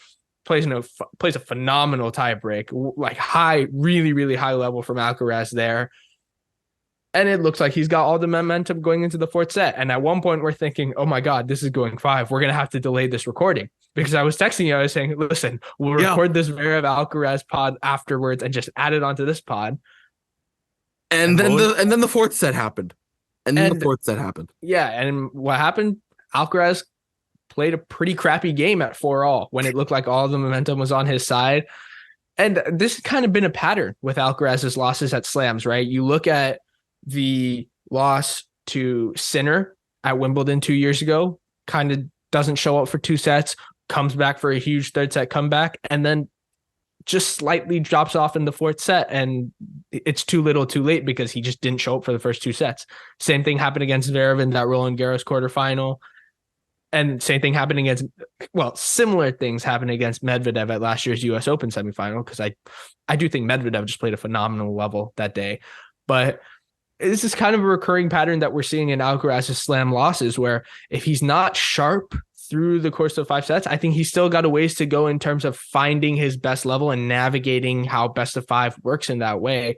plays a phenomenal tie break, like high, really, really high level from Alcaraz there. And it looks like he's got all the momentum going into the fourth set. And at one point, we're thinking, oh my God, this is going 5. We're going to have to delay this recording. Because I was texting you, I was saying, listen, we'll Yeah. record this Zverev Alcaraz pod afterwards and just add it onto this pod. And then the fourth set happened. And then the And fourth set happened. yeah, and what happened? Alcaraz played a pretty crappy game at 4-all when it looked like all the momentum was on his side. And this has kind of been a pattern with Alcaraz's losses at slams, right? You look at the loss to Sinner at Wimbledon 2 years ago, kind of doesn't show up for 2 sets, comes back for a huge third set comeback, and then just slightly drops off in the fourth set. And it's too little too late because he just didn't show up for the first 2 sets. Same thing happened against Zverev in that Roland Garros quarterfinal. And same thing happening against, well, similar things happened against Medvedev at last year's US Open semifinal, because I do think Medvedev just played a phenomenal level that day. But this is kind of a recurring pattern that we're seeing in Alcaraz's slam losses, where if he's not sharp through the course of 5 sets, I think he's still got a ways to go in terms of finding his best level and navigating how best of 5 works in that way.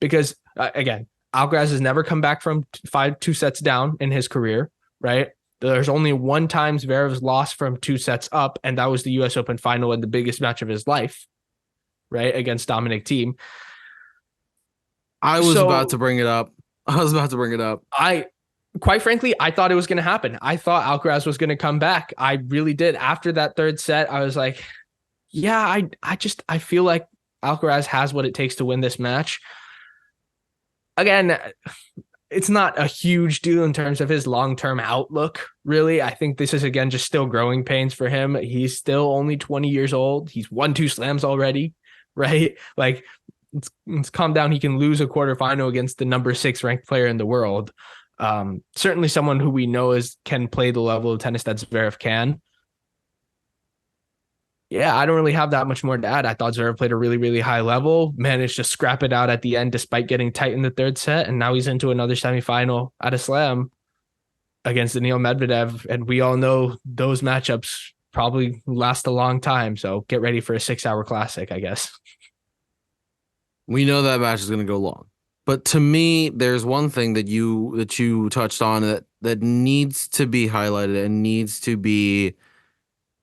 Because again, Alcaraz has never come back from 2 sets down in his career, right? There's only one time Zverev's lost from 2 sets up, and that was the US Open final in the biggest match of his life, right? Against Dominic Thiem. I was about to bring it up. Quite frankly, I thought it was going to happen. I thought Alcaraz was going to come back. I really did. After that third set, I was like, yeah, I feel like Alcaraz has what it takes to win this match. Again, it's not a huge deal in terms of his long-term outlook, really. I think this is, again, just still growing pains for him. He's still only 20 years old. He's won 2 slams already, right? Like, let's calm down. He can lose a quarterfinal against the number 6 ranked player in the world. Certainly someone who we know can play the level of tennis that Zverev can. Yeah, I don't really have that much more to add. I thought Zverev played a really, really high level, managed to scrap it out at the end despite getting tight in the third set, and now he's into another semifinal at a slam against Daniil Medvedev, and we all know those matchups probably last a long time, so get ready for a 6-hour classic, I guess. We know that match is going to go long. But to me, there's one thing that you touched on that needs to be highlighted and needs to be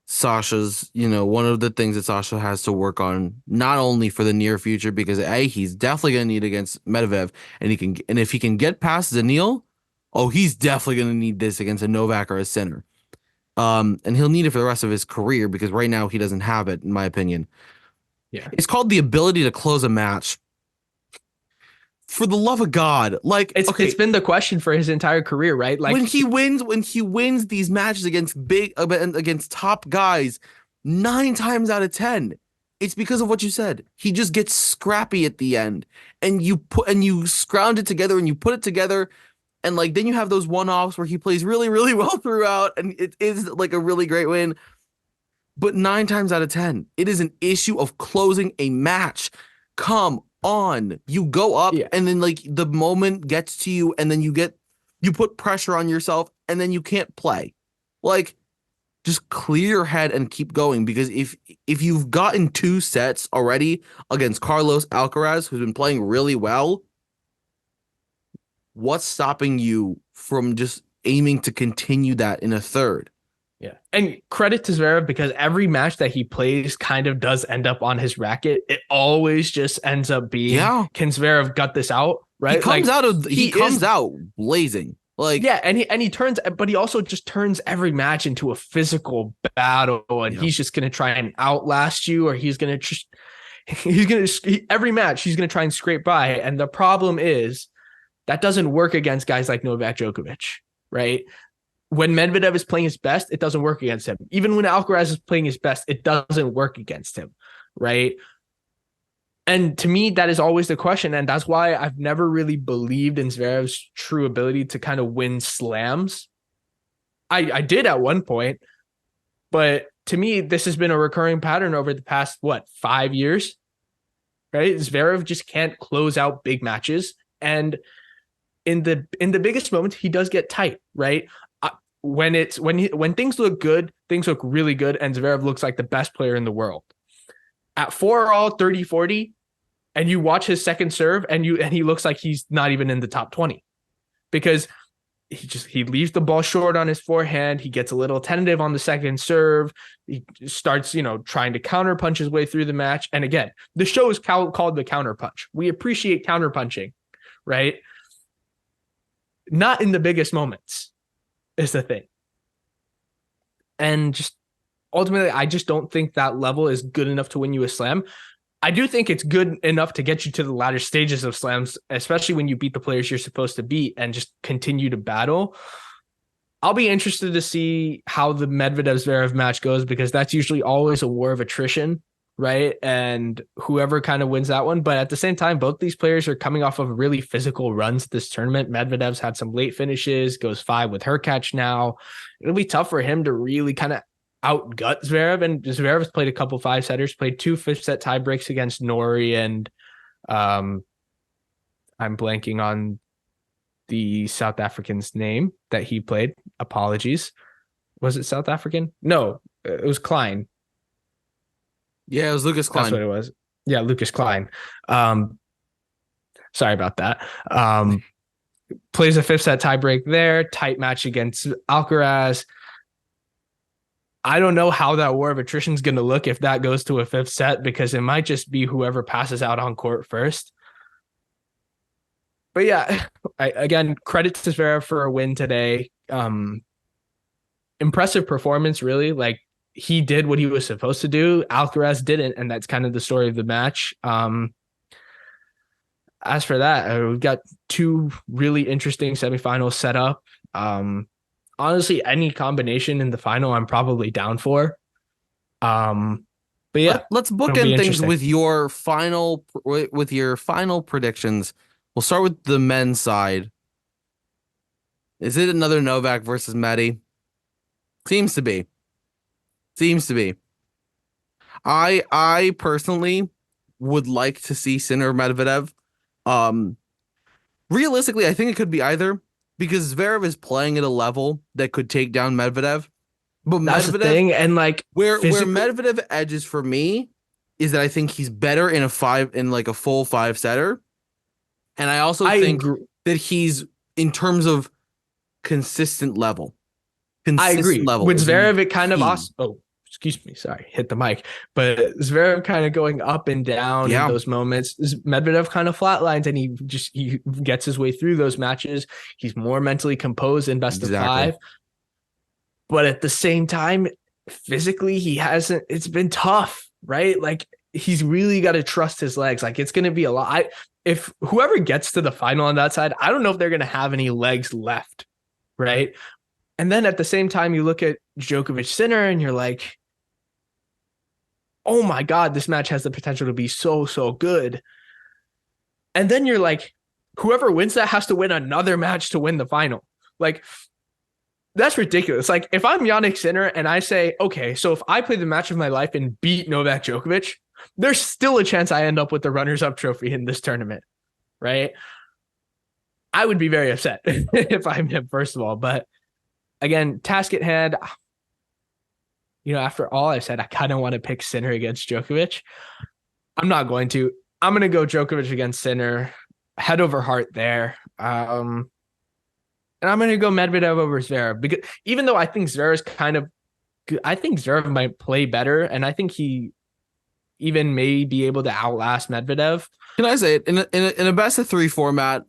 Sasha's, one of the things that Sasha has to work on, not only for the near future, because he's definitely going to need against Medvedev, and if he can get past Daniil, he's definitely going to need this against a Novak or a Sinner. And he'll need it for the rest of his career, because right now he doesn't have it, in my opinion. Yeah. It's called the ability to close a match. For the love of God, it's been the question for his entire career, right? Like, when he wins these matches against top guys, 9 times out of 10, it's because of what you said. He just gets scrappy at the end, and you scrounge it together and you put it together, and then you have those one-offs where he plays really, really well throughout, and it is like a really great win. But 9 times out of 10, it is an issue of closing a match. Come on, you go up, and then the moment gets to you, and then you put pressure on yourself, and then you can't play. Just clear your head and keep going, because if you've gotten 2 sets already against Carlos Alcaraz, who's been playing really well, what's stopping you from just aiming to continue that in a third? Yeah. And credit to Zverev, because every match that he plays kind of does end up on his racket. It always just ends up being, can Zverev gut this out? Right. He comes out blazing. And he turns, but he also just turns every match into a physical battle, and he's just going to try and outlast you, or every match he's going to try and scrape by. And the problem is that doesn't work against guys like Novak Djokovic, right? When Medvedev is playing his best, it doesn't work against him. Even when Alcaraz is playing his best, it doesn't work against him, right? And to me, that is always the question. And that's why I've never really believed in Zverev's true ability to kind of win slams. I did at one point, but to me, this has been a recurring pattern over the past, 5 years, right? Zverev just can't close out big matches. And in the biggest moments, he does get tight, right? when things look good, things look really good, and Zverev looks like the best player in the world. At 4-all 30-40, and you watch his second serve, and he looks like he's not even in the top 20 because he leaves the ball short on his forehand. He gets a little tentative on the second serve. He starts, trying to counter punch his way through the match. And again, the show is called the counter punch. We appreciate counter punching, right? Not in the biggest moments is the thing. And just ultimately, I just don't think that level is good enough to win you a slam. I do think it's good enough to get you to the latter stages of slams, especially when you beat the players you're supposed to beat and just continue to battle. I'll be interested to see how the Medvedev Zverev match goes because that's usually always a war of attrition, right? And whoever kind of wins that one. But at the same time, both these players are coming off of really physical runs this tournament. Medvedev's had some late finishes, goes 5 with her catch now. It'll be tough for him to really kind of outgut Zverev, and Zverev's played a couple 5-setters, played 2 fifth-set tie breaks against Nori, and I'm blanking on the South African's name that he played. Apologies. Was it South African? No, it was Klein. Yeah, it was Lucas Klein. That's what it was. Yeah, Lucas Klein. Sorry about that. Plays a 5th-set tie break there, tight match against Alcaraz. I don't know how that war of attrition is going to look if that goes to a 5th set because it might just be whoever passes out on court first. But yeah, again, credit to Zverev for a win today. Impressive performance, really. Like he did what he was supposed to do. Alcaraz didn't, and that's kind of the story of the match. As for that, we've got 2 really interesting semifinals set up. Honestly, any combination in the final, I'm probably down for. But yeah, let's bookend things with your final predictions. We'll start with the men's side. Is it another Novak versus Medvedev? Seems to be. I personally would like to see Sinner Medvedev. Realistically, I think it could be either because Zverev is playing at a level that could take down Medvedev. But that's Medvedev, the thing, and like where Medvedev edges for me is that I think he's better in a full 5-setter. And I also think that he's in terms of consistent level. I agree. With Zverev, it kind of excuse me, sorry, hit the mic. But Zverev kind of going up and down in those moments. Medvedev kind of flatlines, and he gets his way through those matches. He's more mentally composed in best of 5. But at the same time, physically, it's been tough, right? Like he's really got to trust his legs. Like it's going to be a lot. If whoever gets to the final on that side, I don't know if they're going to have any legs left, right? And then at the same time, you look at Djokovic Sinner and you're like, oh my God, this match has the potential to be so, so good. And then you're like, whoever wins that has to win another match to win the final. Like, that's ridiculous. Like, if I'm Jannik Sinner and I say, okay, so if I play the match of my life and beat Novak Djokovic, there's still a chance I end up with the runners-up trophy in this tournament, right? I would be very upset if I'm him, first of all. But again, task at hand, after all I've said, I kind of want to pick Sinner against Djokovic. I'm not going to. I'm going to go Djokovic against Sinner, head over heart there. And I'm going to go Medvedev over Zverev because even though I think I think Zverev might play better, and I think he even may be able to outlast Medvedev. Can I say it in a best of 3 format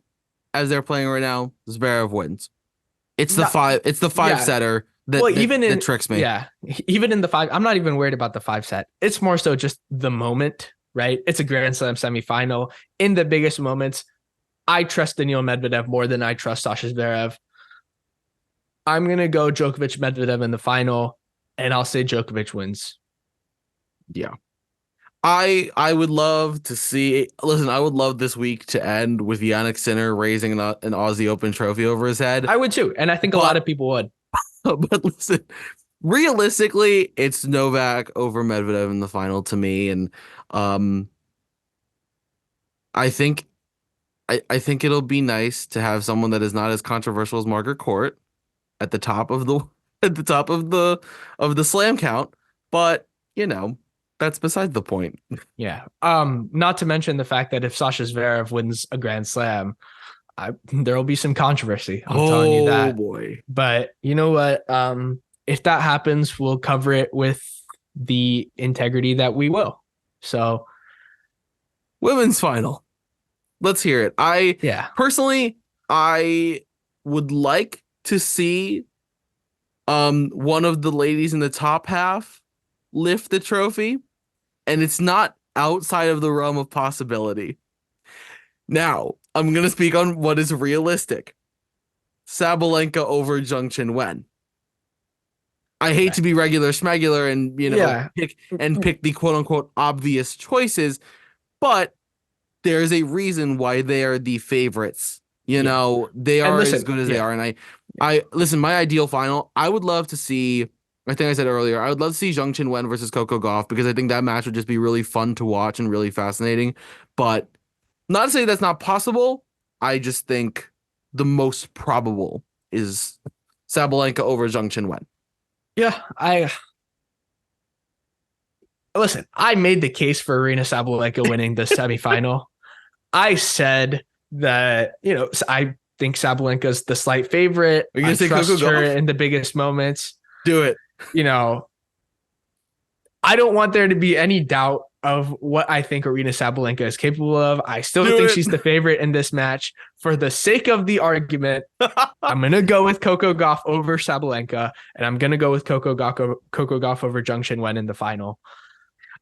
as they're playing right now? Zverev wins. It's the 5-setter that tricks me. Yeah, even in the 5, I'm not even worried about the 5-set. It's more so just the moment, right? It's a Grand Slam semifinal. In the biggest moments, I trust Daniil Medvedev more than I trust Sasha Zverev. I'm going to go Djokovic Medvedev in the final, and I'll say Djokovic wins. Yeah. I would love to see. Listen, I would love this week to end with Jannik Sinner raising an Aussie Open trophy over his head. I would too, and I think a lot of people would. But listen, realistically, it's Novak over Medvedev in the final to me, and I think it'll be nice to have someone that is not as controversial as Margaret Court. at the top of the at the top of the slam count, but that's beside the point. Yeah. Not to mention the fact that if Sasha Zverev wins a Grand Slam, there will be some controversy. I'm telling you Oh that. boy. But you know what? If that happens, we'll cover it with the integrity that we will. So Women's final. Let's hear it. I yeah, personally, I would like to see one of the ladies in the top half lift the trophy, and it's not outside of the realm of possibility. Now, I'm gonna speak on what is realistic. Sabalenka over Zheng Qinwen. I hate okay. to be regular schmegular and Yeah. pick the quote unquote obvious choices, but there's a reason why they are the favorites. Yeah. They And are as listen, good as they yeah. are. And I listen, my ideal final, I would love to see, I think I said earlier, I would love to see Zheng Qinwen versus Coco Gauff because I think that match would just be really fun to watch and really fascinating. But not to say that's not possible. I just think the most probable is Sabalenka over Zheng Qinwen. Yeah, I listen, I made the case for Arena Sabalenka winning the semifinal. I said that, I think Sabalenka's the slight favorite. Are you I gonna say Coco trust her Gauff? in the biggest moments. Do it. You know, I don't want there to be any doubt of what I think Arena Sabalenka is capable of. I still Do think it. she's the favorite in this match. For the sake of the argument, I'm gonna go with Coco Gauff over Sabalenka, and I'm gonna go with Coco Gauff over Zheng Qinwen in the final.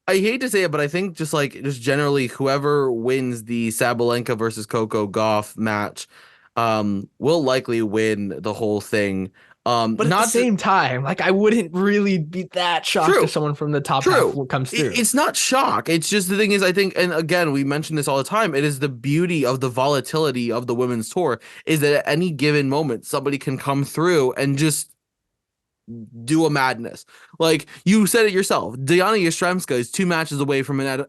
I hate to say it, but I think just generally whoever wins the Sabalenka versus Coco Gauff match will likely win the whole thing. But at the Not to, same time, like I wouldn't really be that shocked if true, someone from the top half true. comes through. It's not shock. It's just the thing is, I think, and again, we mention this all the time. It is the beauty of the volatility of the women's tour is that at any given moment, somebody can come through and just do a madness. Like you said it yourself, Diana Yastremska is 2 matches away from an Emma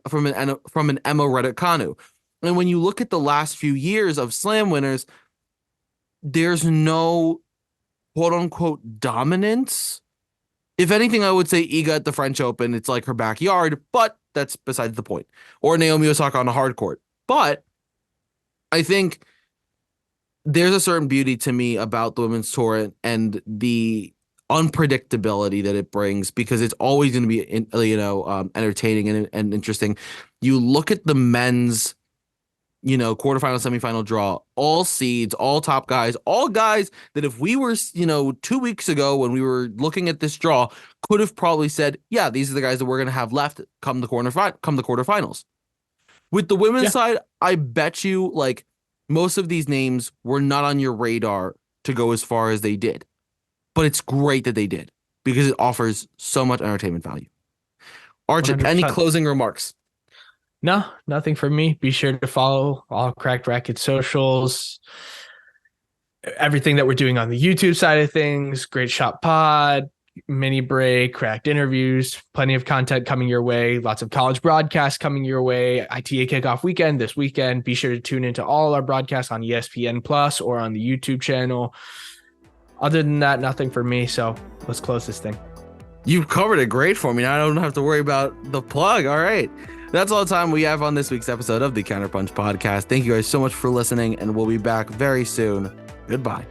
Raducanu. And when you look at the last few years of Slam winners, there's no quote unquote dominance. If anything, I would say Iga at the French Open, it's like her backyard, but that's besides the point. Or Naomi Osaka on a hard court. But I think there's a certain beauty to me about the women's tour and the unpredictability that it brings because it's always going to be entertaining and interesting. You look at the men's quarterfinal semifinal draw, all seeds, all top guys, all guys that if we were 2 weeks ago when we were looking at this draw could have probably said, yeah, these are the guys that we're going to have left come the quarterfinals. With the women's Yeah, side, I bet you like most of these names were not on your radar to go as far as they did. But it's great that they did because it offers so much entertainment value. Archit, any 100%. closing remarks? No, nothing from me. Be sure to follow all Cracked Racket socials, everything that we're doing on the YouTube side of things. Great Shot Pod, mini break, cracked interviews, plenty of content coming your way, lots of college broadcasts coming your way. ITA kickoff weekend this weekend. Be sure to tune into all our broadcasts on ESPN Plus or on the YouTube channel. Other than that, nothing for me. So let's close this thing. You've covered it great for me. Now I don't have to worry about the plug. All right. That's all the time we have on this week's episode of the Counterpunch Podcast. Thank you guys so much for listening, and we'll be back very soon. Goodbye.